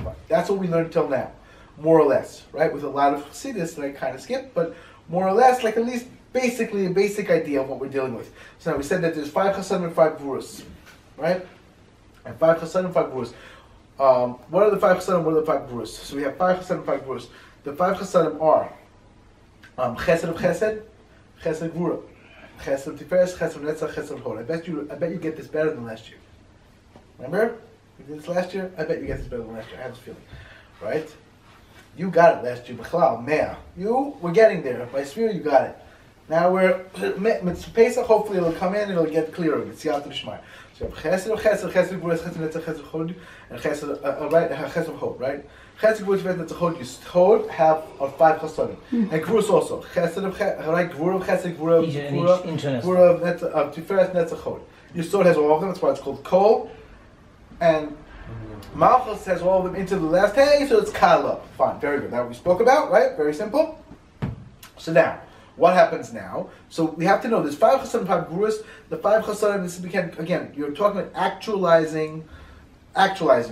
But that's what we learned till now, more or less, right? With a lot of chassidus that I kind of skipped, but more or less, like at least basically a basic idea of what we're dealing with. So now we said that there's 5 chasadim and 5 gvurus, right? And 5 chasadim and 5 gvurus. What are the 5 chasadim? What are the 5 gvurus? So we have 5 chasadim and 5 gvurus. The 5 chasadim are chesed of chesed, chesed gvura, chesed of tiferes, chesed of netzach, chesed of hod. I bet you get this better than last year. Remember? We did this last year? I bet you get this better than last year. I have this feeling. Right? You got it last year. B'chlal, mea. You were getting there. By Sfira, you got it. Now we're, Pesach, hopefully it'll come in, it'll get clearer. It's Siyat Rishmai. So you have chesed of chesed, chesed of gvura, chesed of netzach, chesed of hod, and chesed, right? Chesed of hod, right? Chesed, gvura, tiferes, netzach, hod, you hod have 5 chasadim. And gvurus also. Chesed of chesed, right? Gvura of chesed, gvura of gvura of tiferes, netzach, hod. Your sword has all of them, that's why it's called kol. And Malchus has all of them into the last hay, so it's kala. Fine, very good. That we spoke about, right? Very simple. So now, what happens now? So we have to know there's 5 chasadim, 5 gvurus. The 5 chasadim, this became, again, you're talking about actualizing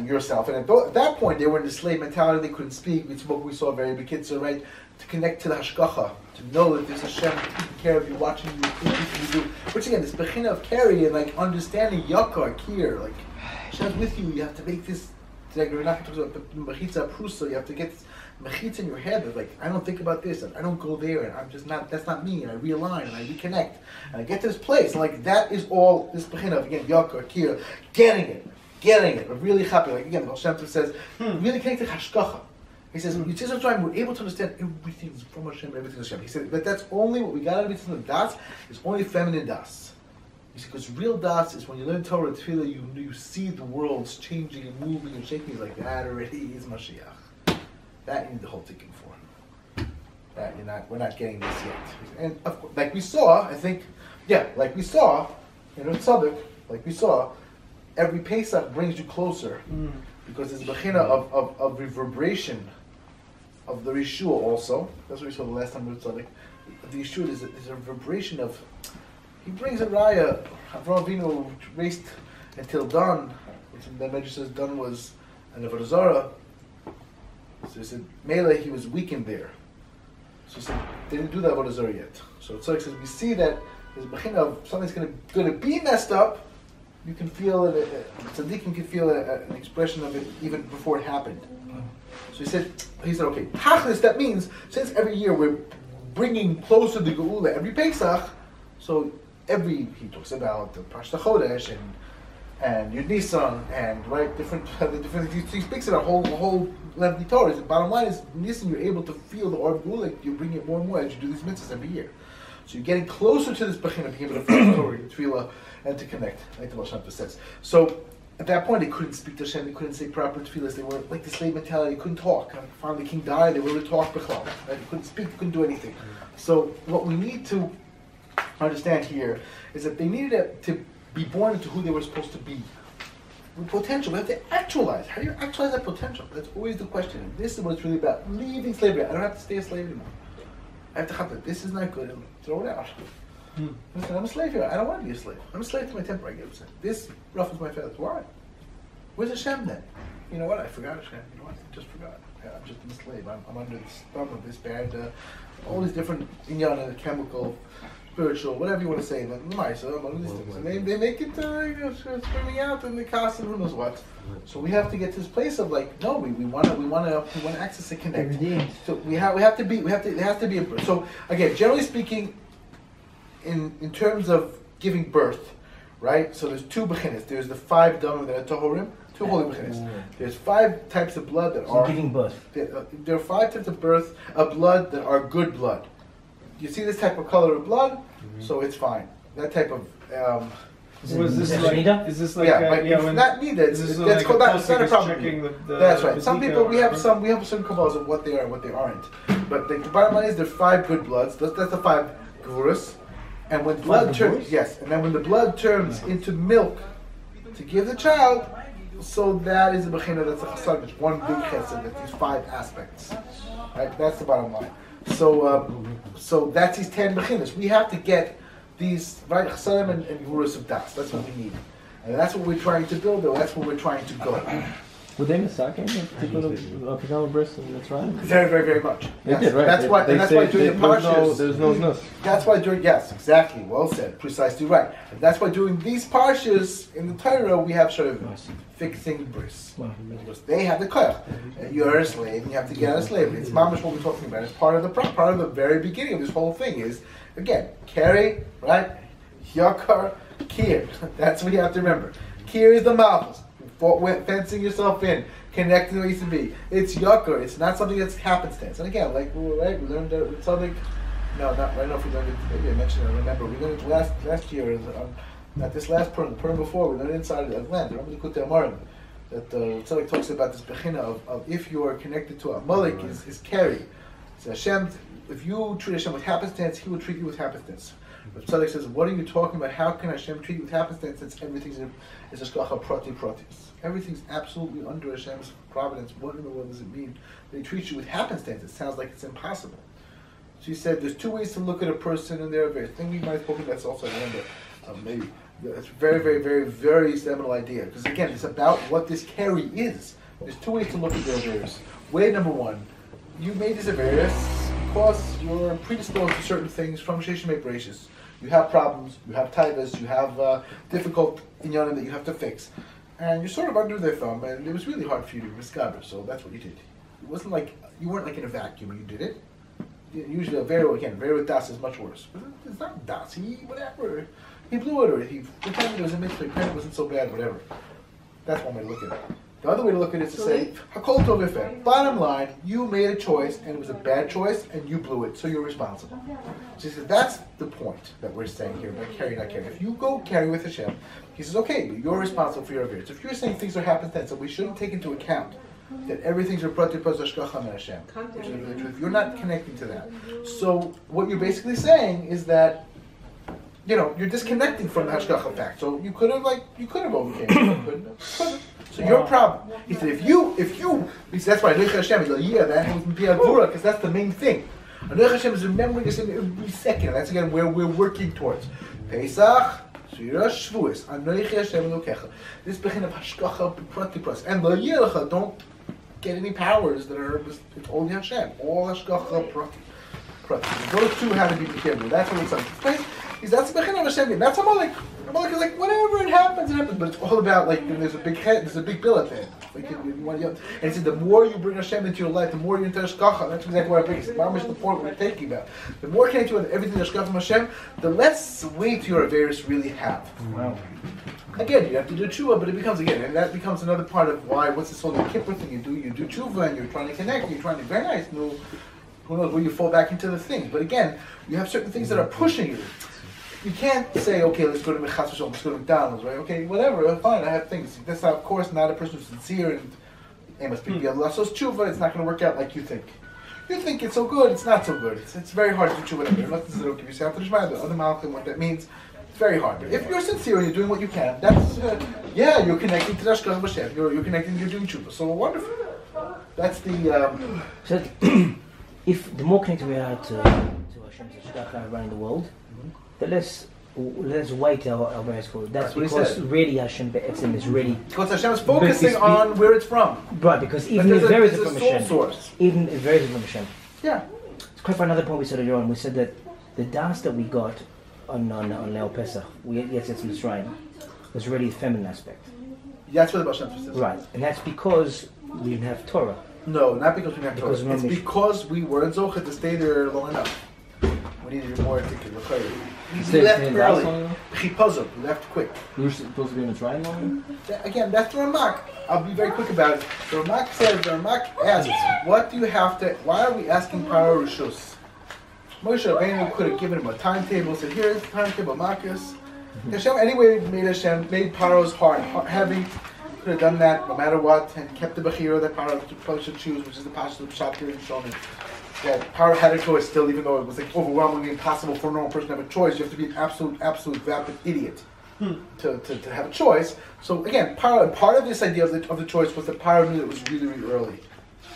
yourself. And at that point, they were in the slave mentality. They couldn't speak. We saw very bekitzer, right? To connect to the hashgacha, to know that there's Hashem taking care of you, watching you, everything you do. Which again, this bechina of carry and like understanding yakar, kir, like Hashem's with you. You have to make this. Like we're not talking about mechitza prusa. You have to get this mechitza in your head. That like I don't think about this, and I don't go there, and I'm just not. That's not me. And I realign and I reconnect, and I get to this place. And like that is all this bechina of again yakar, kir, getting it. We're really happy. Like again, Baal Shem Tov says, really connected hashgacha. He says, we're able to understand everything's from Hashem, everything's Hashem. He said, but that's only what we got out of it from the das is only feminine das. He said, because real das is when you learn Torah and Tefillah, you see the world's changing and moving and shaking. He's like, that already is Mashiach. That you need the whole tikkun for. That we're not getting this yet. And of course, like we saw, Tzaddik, like we saw, every Pesach brings you closer. Because there's a bechina of reverberation of the Yeshua also. That's what we saw the last time we saw. Like the Yeshua is a reverberation of. He brings a raya. Avraham Avinu raced until dawn. The Medrash says dawn was an avodah zarah. So he said Mele he was weakened there. So he said they didn't do that avodah zarah yet. So Tzaddik says we see that there's a bechina of something's going to be messed up. You can feel it. Tzaddikim can feel an expression of it even before it happened. So he said, okay, Tachlis, that means since every year we're bringing closer the Geula every Pesach, so he talks about the Parshas Chodesh and Yud Nisan and different. He speaks about whole lengthy Torah. The bottom line is, Nisan, you're able to feel the Or Geula. You bring it more and more as you do these mitzvahs every year. So you're getting closer to this bechina, being able to feel the Torah, the tefillah, and to connect, like the Baal Shem Tov says. So at that point, they couldn't speak to Hashem, they couldn't say proper tefillahs, they were like the slave mentality, they couldn't talk. Finally, the king died, they were able to talk b'chlal. Right? They couldn't speak, they couldn't do anything. So what we need to understand here is that they needed to be born into who they were supposed to be. With potential, we have to actualize. How do you actualize that potential? That's always the question. And this is what it's really about. Leaving slavery. I don't have to stay a slave anymore. I have to have this is not good and throw it out. Listen, I'm a slave here. I don't want to be a slave. I'm a slave to my temper. I get upset. This ruffles my feathers. Why? Where's Hashem then? You know what? I forgot Hashem. You know what? I just forgot. Yeah, I'm just a slave. I'm under the thumb of this bad, all these different inyan, chemical, spiritual, whatever you want to say. Like, they make it screaming out in the cost and who knows what. So we have to get to this place of like, no, we want to access and connect. So it has to be a birth. So again, generally speaking, in terms of giving birth, right? So there's 2 bechinas. There's the 5 damim that are tahorim, 2 holy bechinas. There's 5 types of blood that are giving birth. There are 5 types of blood that are good blood. You see this type of color of blood, so it's fine. That type of is this like not needed. That's called that's not a problem. That's right. Some people we have certain kabbalas of what they are and what they aren't. But the bottom line is there's 5 good bloods. That's the 5 gvurus. And when blood turns, and then when the blood turns into milk to give the child, so that is a bechina, that's a chasad, it's one big chesed, that's these 5 aspects. Right? That's the bottom line. So that's these 10 bechinas. We have to get these right chasadim and gvurus of das. That's what we need, and that's what we're trying to build. Or that's where we're trying to go. Were they misaking the Pagama Bris and Mitzrayim? Very, very, very much. They Yes. did, right? That's why. And that's why during the parshas. There's no znus. That's why during exactly, well said, precisely right. And that's why during these parshas in the Torah we have sort of fixing bris. Because they have the koyach. You're a slave and you have to get out of slavery. It's mamash what we're talking about. It's part of the very beginning of this whole thing is, again, carry, right? Yakar, kir. That's what you have to remember. Kir is the malchus. Fencing yourself in, connecting the ways to be. It's yakar. It's not something that's happenstance. And again, like we learned that something. No, not I don't know if we learned it. Maybe I mentioned it. I remember we learned it last year. Not this last Purim, the Purim before. We learned inside of the land. Remember the Kutei Amarim that Tzaddik talks about this bechina of if you are connected to a malik is carry. So Hashem, if you treat Hashem with happenstance, He will treat you with happenstance. But Tzaddik says, what are you talking about? How can Hashem treat you with happenstance since everything's is hashgacha prati pratis? Everything's absolutely under Hashem's providence. What in the world does it mean that He treats you with happenstance? It sounds like it's impossible. She said there's two ways to look at a person, and there are various things we might have spoken about. That's also remember maybe it's very, very, very, very seminal idea because again, it's about what this carry is. There's two ways to look at the Averis. Way number one, you made this Averis because you're predisposed to certain things from Sheshim Bereshis. You have problems, you have taivas, you have difficult inyanim that you have to fix. And you're sort of under their thumb, and it was really hard for you to discover, so that's what you did. It wasn't like, you weren't like in a vacuum when you did it. Usually a very with das is much worse. But it's not das, he blew it, or he pretended it was a mitzvah, he pretended it wasn't so bad, whatever. That's one way to look at it. The other way to look at it is to say, Hakol Tov Yefeh. Bottom line, you made a choice, and it was a bad choice, and you blew it, so you're responsible. So he says, that's the point that we're saying here, by carry, not carry. If you go carry with Hashem, he says, okay, you're responsible for your avir. So if you're saying things are happenstance, so we shouldn't take into account that everything's a prati pas hashgacha min Hashem, which is really the truth. You're not connecting to that. So what you're basically saying is that, you're disconnecting from the hashgacha fact. So you could have overcame it. Couldn't. So your problem. He said, if you, because that's why Anoich Hashem is like, that was Mipiyah Gvura, because that's the main thing. Anoich Hashem is remembering Hashem every second. That's again where we're working towards. Pesach, Shira, Shavuos, Anoich Hashem Elokecha. This bechin of hashgacha prati pras. And the Yelecha, don't get any powers that are, it's only Hashem. All hashgacha prati. Those two have to be careful. That's what it's like. That's the bechin of Hashem. That's Amalek. Amalek is like, whatever, it happens, but it's all about, like, there's a big head, there's a big bill at the end. Like, and he said, the more you bring Hashem into your life, the more you enter Hashgacha. That's exactly what I bring. It's the point we're taking about. The more connected you with everything Hashgacha from Hashem, the less weight your Averis really have. Wow. Again, you have to do tshuva, but it becomes, and that becomes another part of why, what's this whole kippur thing? You do tshuva, and you're trying to connect, you're trying to, very nice, who knows where you fall back into the thing. But again, you have certain things that are pushing you. You can't say, okay, let's go to Mechas let's go to McDonald's, right? Okay, whatever, fine, I have things. That's of course not a person who's sincere and must be Lasos tshuva, it's not going to work out like you think. You think it's so good, it's not so good. It's very hard to do tshuva. Unless it's okay, you say, the other malachim, what that means, it's very hard. But if you're sincere and you're doing what you can, that's, you're connecting to the Hashgacha B'Shem, you're connecting, you're doing tshuva. So wonderful. That's the... So, if the more connected we are to Hashem's Hashgacha around the world, the less weight our various for. That's because really Hashem Be'etzim is really... Because Hashem is focusing on where it's from. Right, because even if there is a from Hashem... source. Even if there is a from Hashem. Yeah. It's quite for another point we said earlier on. We said that the das that we got on Leil Pesach, Yetzirah Mitzrayim, was really a feminine aspect. That's what the Baal Shem Tov says. Right, and that's because we didn't have Torah. No, not because we didn't have Torah. It's because we weren't zocheh to stay there long enough. We needed more ticket. We left early. Chipazah, we left quick. We were supposed to be in a triangle? Again, that's the Ramak. I'll be very quick about it. The Ramak asks, what do you have to, why are we asking Paro Rishus? Moshe Rabbeinu could have given him a timetable, said, here's the timetable, Marcus. Hashem anyway made Paro's heart heavy. Could have done that no matter what, and kept the Bechira that Paro should choose, which is the Pasha of Pshat here in Shonin. That Paro had a choice still, even though it was like overwhelmingly impossible for a normal person to have a choice. You have to be an absolute vapid idiot to have a choice. So again, part of this idea of the choice was that Paro knew it was really, really early.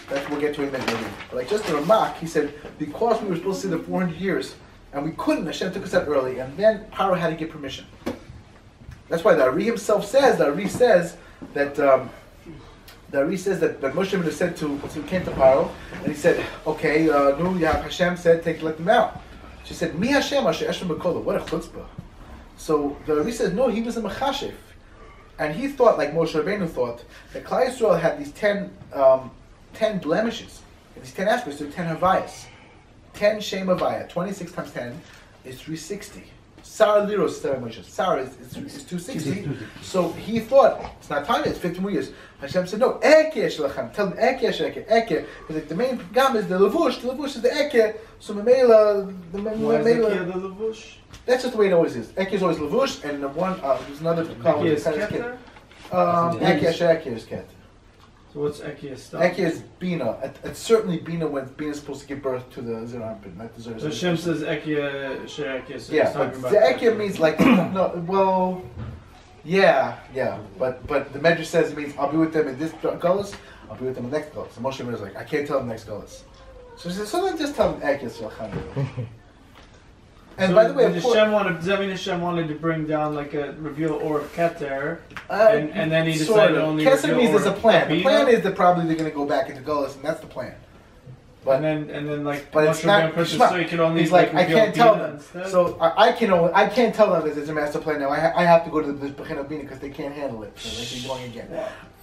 That's what we'll get to in a minute. But like just a remark, he said, because we were supposed to see the 400 years, and we couldn't. Hashem took us out early, and then Paro had to give permission. That's why the Ari himself says. The Ari says that that Moshe Rabbeinu said he came to Paro, and he said, "Okay, no, Hashem said, let them out." She said, "Mi Hashem asher eshram b'kolah." What a chutzpah! So the Ari says, no, he was a mechashev, and he thought, like Moshe Rabbeinu thought, that Klal Yisrael had these 10 blemishes, these 10 aspects, so 10 havayas, 10 shem havaya. 26 times 10 is 360. Sarah Liros, Sarah is 260. So he thought, it's not time yet, it's 15 more years. Hashem said, no, Eke Shlachem. Tell them Eke. Because like the main gam is the levush is the Eke. So Memela, Why is Eke the levush? That's just the way it always is. Eke is always levush, and the one, there's another column. Eke is keter? Eke is keter. So what's Eke stop? Eke is Bina. It's certainly Bina when Bina is supposed to give birth to the Zerampin, not the Zerampin. So Hashem says Eke, so yeah, but the Eke means like, no, well, yeah, but the Medrash says it means I'll be with them in this Gullus, I'll be with them in the next Gullus. And Moshe Rabbeinu is like, I can't tell them next Gullus. So he says, so then just tell them Eke Shalchan. And so by the way, does that mean Hashem wanted to bring down like a reveal or of Keter, and then he decided to only Keter means there's a plan. The plan Bina? is that probably they're going to go back into Gullus, and that's the plan. But and then like, but it's not. So he can only he's like, I can't tell them. Instead? So I can't tell them that there's a master plan now. I have to go to the Bechina Bina because they can't handle it. So they're going again.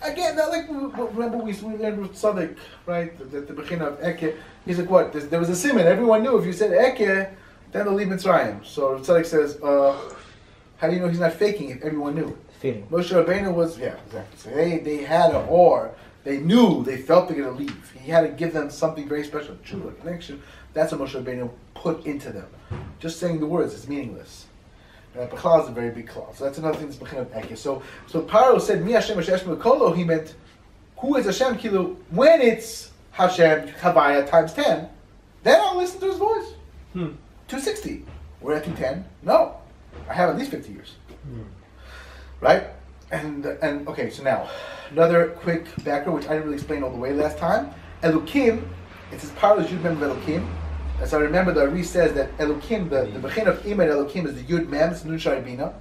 Again, not like remember we learned with Tzaddik, right? The Bechina of Eke. He's like, what? There was a simon. Everyone knew if you said Eke, then they'll leave Mitzrayim. So Tzaddik says, how do you know he's not faking if everyone knew? Feeling. Moshe Rabbeinu was, yeah, exactly. So they had an or. They knew, they felt they're going to leave. He had to give them something very special, true connection. That's what Moshe Rabbeinu put into them. Just saying the words is meaningless. Bechal is a very big clause. So that's another thing that's Bechina of Eke. So Paro said, Mi Hashem Asher Eshmu Kolo, he meant, who is Hashem Kilu? When it's Hashem Chavaya times 10, then I'll listen to his voice. 260. We're at 210? No. I have at least 50 years. Right? And okay, so now, another quick background, which I didn't really explain all the way last time. Elokim, it says Paro's Yud Mem of Elokim. As I remember, the Ari says that Elokim, the Bechin of Imer Elokim is the Yud Mem, it's Nun Shai Bina,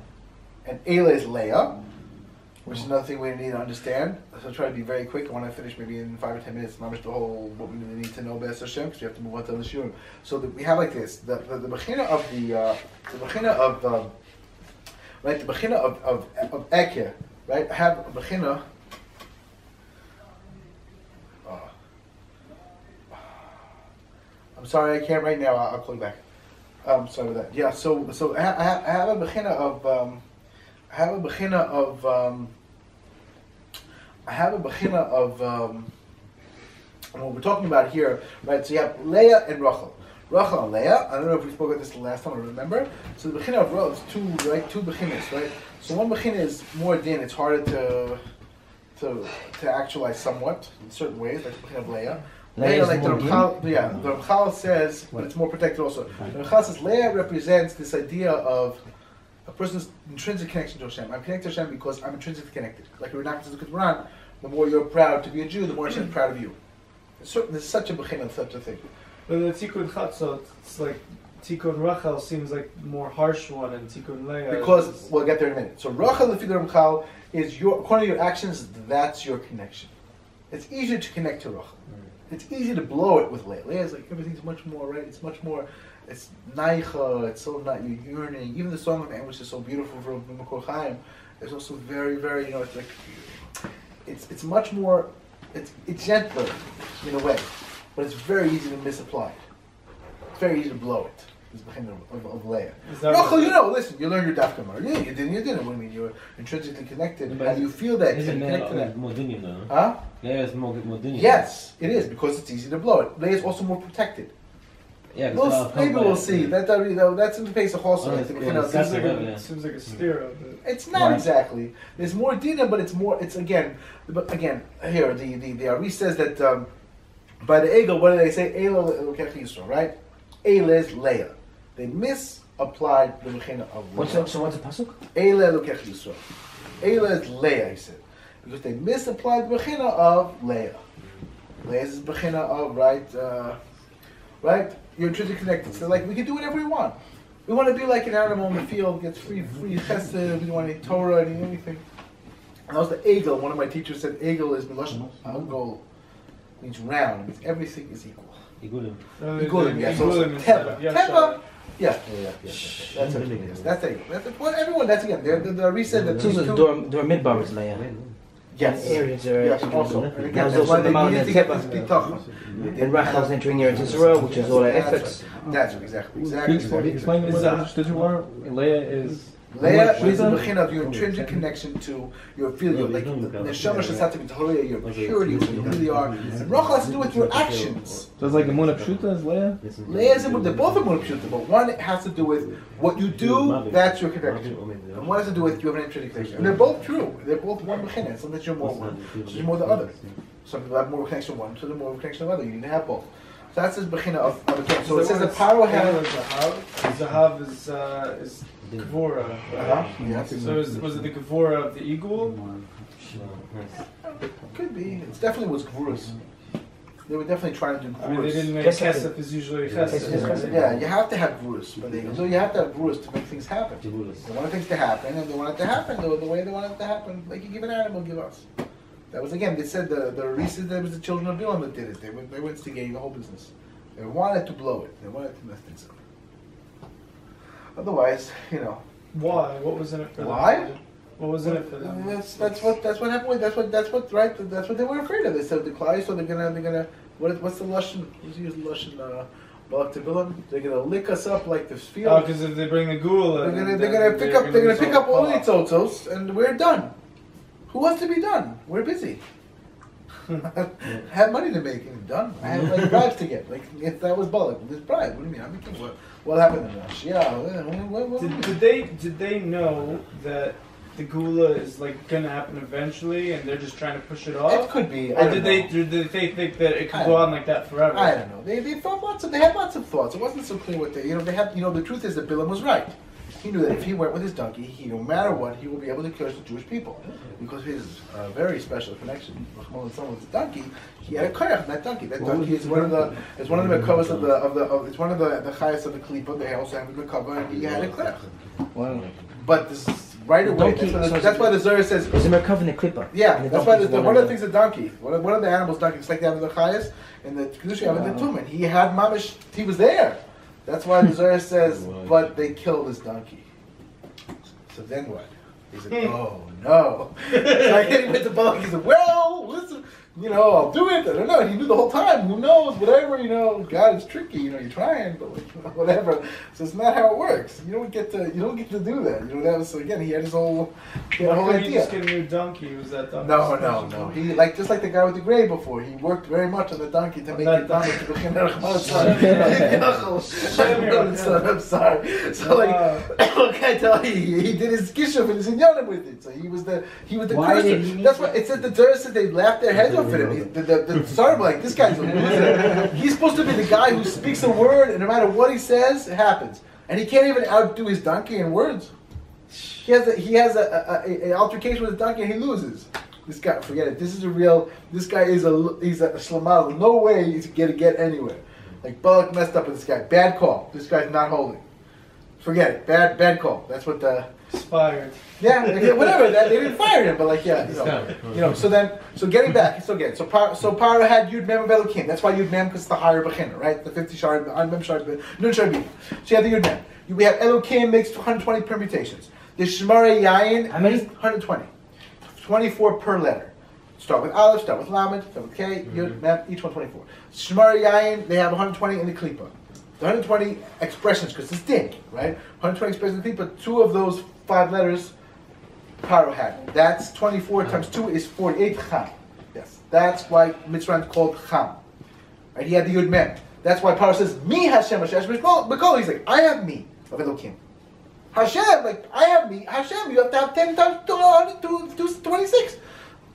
and Ela is Leah, which is another thing we need to understand. So I'll try to be very quick. I want to finish maybe in 5 or 10 minutes, not much the whole, what we really need to know about Hashem, because we have to move on to the Shurim. So we have like this, the Bechina of the Bechina of, right, the Bechina of Eke, right? I have a Bechina. I'm sorry, I can't right now. I'll call you back. Sorry about that. Yeah. So I have a Bechina of. I have a Bechina of. And what we're talking about here, right? So you have Leah and Rachel. Rachel and Leah. I don't know if we spoke about this the last time. I remember. So the Bechina of Rachel is two Bechinas, right? So one Bechina is more din. It's harder to actualize somewhat in certain ways, like the Bechina of Leah. Leah, like the Ramchal says, but it's more protected also. The Ramchal says Leah represents this idea of a person's intrinsic connection to Hashem. I'm connected to Hashem because I'm intrinsically connected. Like we're not to the Quran. The more you're proud to be a Jew, the more Hashem is proud of you. There's such a Bechina, such a thing. But the Tikkun Chatzot, it's like Tikkun Rachel seems like the more harsh one, and Tikkun Leah. Because we'll get there in a minute. So Rachel, the figure of Ramchal, is according to your actions, that's your connection. It's easier to connect to Rachel. It's easy to blow it with Leah. Leah is like everything's much more, right? It's much more. It's naicha. It's so not you're yearning. Even the song of anguish is so beautiful from Makor Chaim. It's also very, very. It's like it's much more. It's gentler in a way, but it's very easy to misapply. It's very easy to blow it. It's behind of Leah. Rachel, listen, you learned your daf gemara. Yeah, you didn't. What do you mean? You're intrinsically connected. How do you feel that? Isn't Leah more dinim though? Huh? Leah is more dinim. Yes, it is because it's easy to blow it. Leah is also more protected. Yeah, maybe we'll see. That's in the Pesach also. Seems like a steer. It's not exactly. There's more dinah, but it's more. It's again. But again, here the Ari says that by the Egel, what do they say? Ela Lokech Yisrael, right? Ela is Leah. They misapplied the Bechina of Leah. So what's the pasuk? Ela Lokech Yisrael. Ela is Leah, he said, because they misapplied the Bechina of Leah. Leah is the Bechina of right. you're intrinsically connected. So like we can do whatever we want. We want to be like an animal in the field, gets free chesed. We don't want any Torah, anything. And that was the egel. One of my teachers said egel is milashon agol, means round. It means everything is equal. Igulim. Igulim, yes. So teva. Yeah. That's it. That's it. That's it. Well, everyone. That's again. The reset that So these the two. door midbar is Leah. Yes. Areas are Yes. Also. And Now again, there's that's why also the they mountain needed in to get Teva. this bitachon. And Rachel's entering Eretz Israel, which is all our That's efforts. right. That's right. Exactly. Explain what the Torah. Leah is. Leah is the beginning of your intrinsic connection to your feeling, like neshama shesati b'tahoriyah, your purity, what you really are. And Rachel has to do with your actions. So it's like Emunah Pshuta is Leah? Leah is they're both Emunah Pshuta, but one has to do with what you do, that's your connection. And one has to do with you have an intrinsic connection. And they're both true. They're both one beginning. Sometimes you're more one, sometimes you're more the other. Some people have more of a connection to one, some more of a connection to the other. You need to have both. So that's his beginning of the game. So it says the Paro had Zahav is Gevura. Yes. So was it the Gevura of the eagle? Could be. It definitely was Gvurus. They were definitely trying to do I mean, they Gvurus. didn't make Kesef. Kesef is usually Chesed. Yeah, you have to have Gvurus. But so you have to have Gvurus to make things happen. They want things to happen, and they want it to happen the way they want it to happen. Like you give an animal, give us. That was again. They said the reason that was the children of Bilam that did it. They were instigating the whole business. They wanted to blow it. They wanted to mess things up. Otherwise, Why? What was in it for them? Why? What was in it for them? That's what happened. With, that's what right. That's what they were afraid of. They said the Klai, so they're gonna. What's the lashon? What's the lashon? Balak to Bilam. They're gonna lick us up like this field. Oh, because if they bring the gula, They're gonna pick up all the tzotzos, and we're done. Who wants to be done? We're busy. Have money to make and done. I had like bribes to get. Like if that was Balak, this bribe. What do you mean? I mean, what happened in Rush? Did they know that the gula is like gonna happen eventually, and they're just trying to push it off? It could be. Or did they think that it could go on like that forever? I don't know. They thought they had lots of thoughts. It wasn't so clear what they the truth is that Bilam was right. He knew that if he went with his donkey, no matter what, he will be able to curse the Jewish people. Because of his very special connection with his donkey, he had a koyach in that donkey. That donkey is one of the Merkavas of it's one of the chayas of the Klipa. They also have a Merkava, and he had a koyach. Wow. But this is right away. That's why the Zohar says There's a Merkav in the Klippa. yeah, that's why one of the things the donkey, one of the animals donkey, it's like they have the chayas and the kedusha have the tumen. He had mamish. He was there. That's why the Zohar says, but they killed his donkey. So then what? He said, oh no. So I hit him with the ball. He said, well, listen, I'll do it. I don't know. He knew the whole time. Who knows? Whatever, God, it's tricky. You're trying, but whatever. So it's not how it works. You don't get to do that. That was, so again, he had his whole Why idea. you just get a new donkey? Was that donkey? No. He just like the guy with the gray before. He worked very much on the donkey to make the donkey to the I'm sorry. So what can I tell you? He did his kishuv and his inyanim with it. So he was the cursor. That's why it said the Torah said they laughed their heads off at him. The Sarah like, this guy's a loser. He's supposed to be the guy who speaks a word, and no matter what he says, it happens. And he can't even outdo his donkey in words. He has an altercation with his donkey, and he loses. This guy, forget it. This guy is he's a shlamad. No way he's gonna get anywhere. Like Balak messed up with this guy. Bad call. This guy's not holding. Forget it. Bad call. That's what the. Expired. Yeah, whatever. They didn't fire him, but So getting back. So Paro had Yud Mem Velukim. That's why Yud Mem, because it's the higher Bechina, right? The 50 shard, Mem shard, Nun shard. So you have the Yud Mem. We have Elokim makes 120 permutations. The Shemara Yayin. How many? 120. 24 per letter. Start with Aleph, start with Lamed, start with K, Yud, Mem, each one 24. Shemara Yayin, they have 120 in the Klippa. The 120 expressions, because it's din, right? 120 expressions in the Klippa, 2 of those 5 letters Paro had. That's 24 times 2 is 48 Cham. Yes. That's why Mitzrayim called Cham. Right? He had the Yud Mem. That's why Paro says, Me Hashem Hashem B'kol. He's like, I have me of Elokim. Hashem, like, I have me. Hashem, you have to have 10 times 226.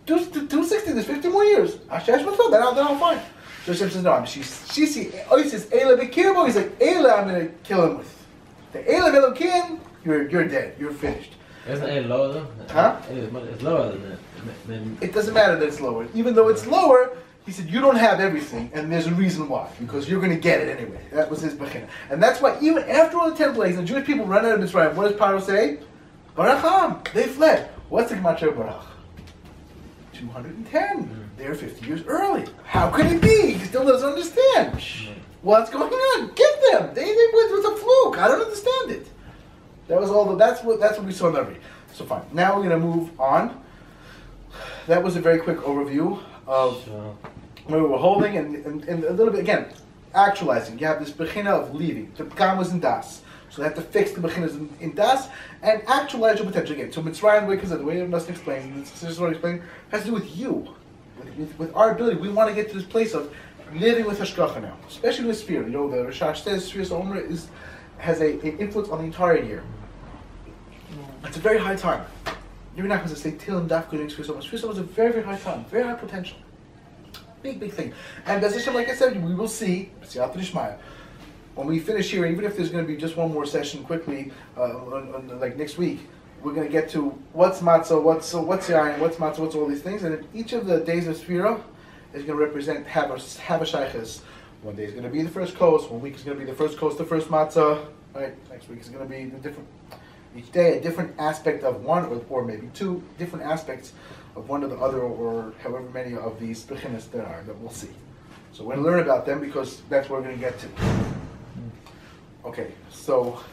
260, there's 50 more years. Hashem B'kol, then I'll find. So Hashem says, no, she says, Eila B'kirbo. He's like, Eila, I'm going to kill him with. The Eila Elokim, you're dead. You're finished. Isn't it lower though? Huh? It's lower than that. It doesn't matter that it's lower. Even though it's lower, He said, you don't have everything, and there's a reason why, because you're going to get it anyway. That was his bechina. And that's why even after all the 10 plagues, the Jewish people run out of Mitzrayim, what does Paro say? Baracham, they fled. What's the Gematria Barach? 210. They're 50 years early. How could it be? He still doesn't understand. What's going on? Get them. They went with a fluke. I don't understand it. That was all. That's what we saw in the Navi. So fine. Now we're going to move on. That was a very quick overview of where we were holding, and a little bit again, actualizing. You have this bechina of leaving. The Pkam was in Das, so they have to fix the bechinas in Das and actualize your potential again. So Mitzrayim, because the way Maseh explains, and this is what I explained, has to do with you, with our ability. We want to get to this place of living with Hashgacha now, especially with Sphere. You know, the Rishash says Sphere Omer has an influence on the entire year. It's a very high time. You're not going to say Til and Daf doing Sphere Omer. Sphere Omer is a very, very high time, very high potential. Big thing. And Bez Hashem, like I said, we will see, when we finish here, even if there's going to be just one more session quickly, like next week, we're going to get to what's matzah, what's yayin, what's matzah, what's all these things, and each of the days of Sphira is going to represent have a shaykhis. One day is going to be the first coast, 1 week is going to be the first coast, the first matzah, right? Next week is going to be the different, each day a different aspect of one, or maybe two different aspects of one or the other, or however many of these bechinas there are, that we'll see. So we're going to learn about them because that's what we're going to get to. Okay, so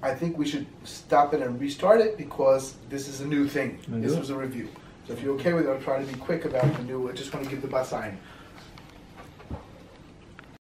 I think we should stop it and restart it because this is a new thing. This was a review. So if you're okay with it, I'll try to be quick about the new. I just want to give the basayin.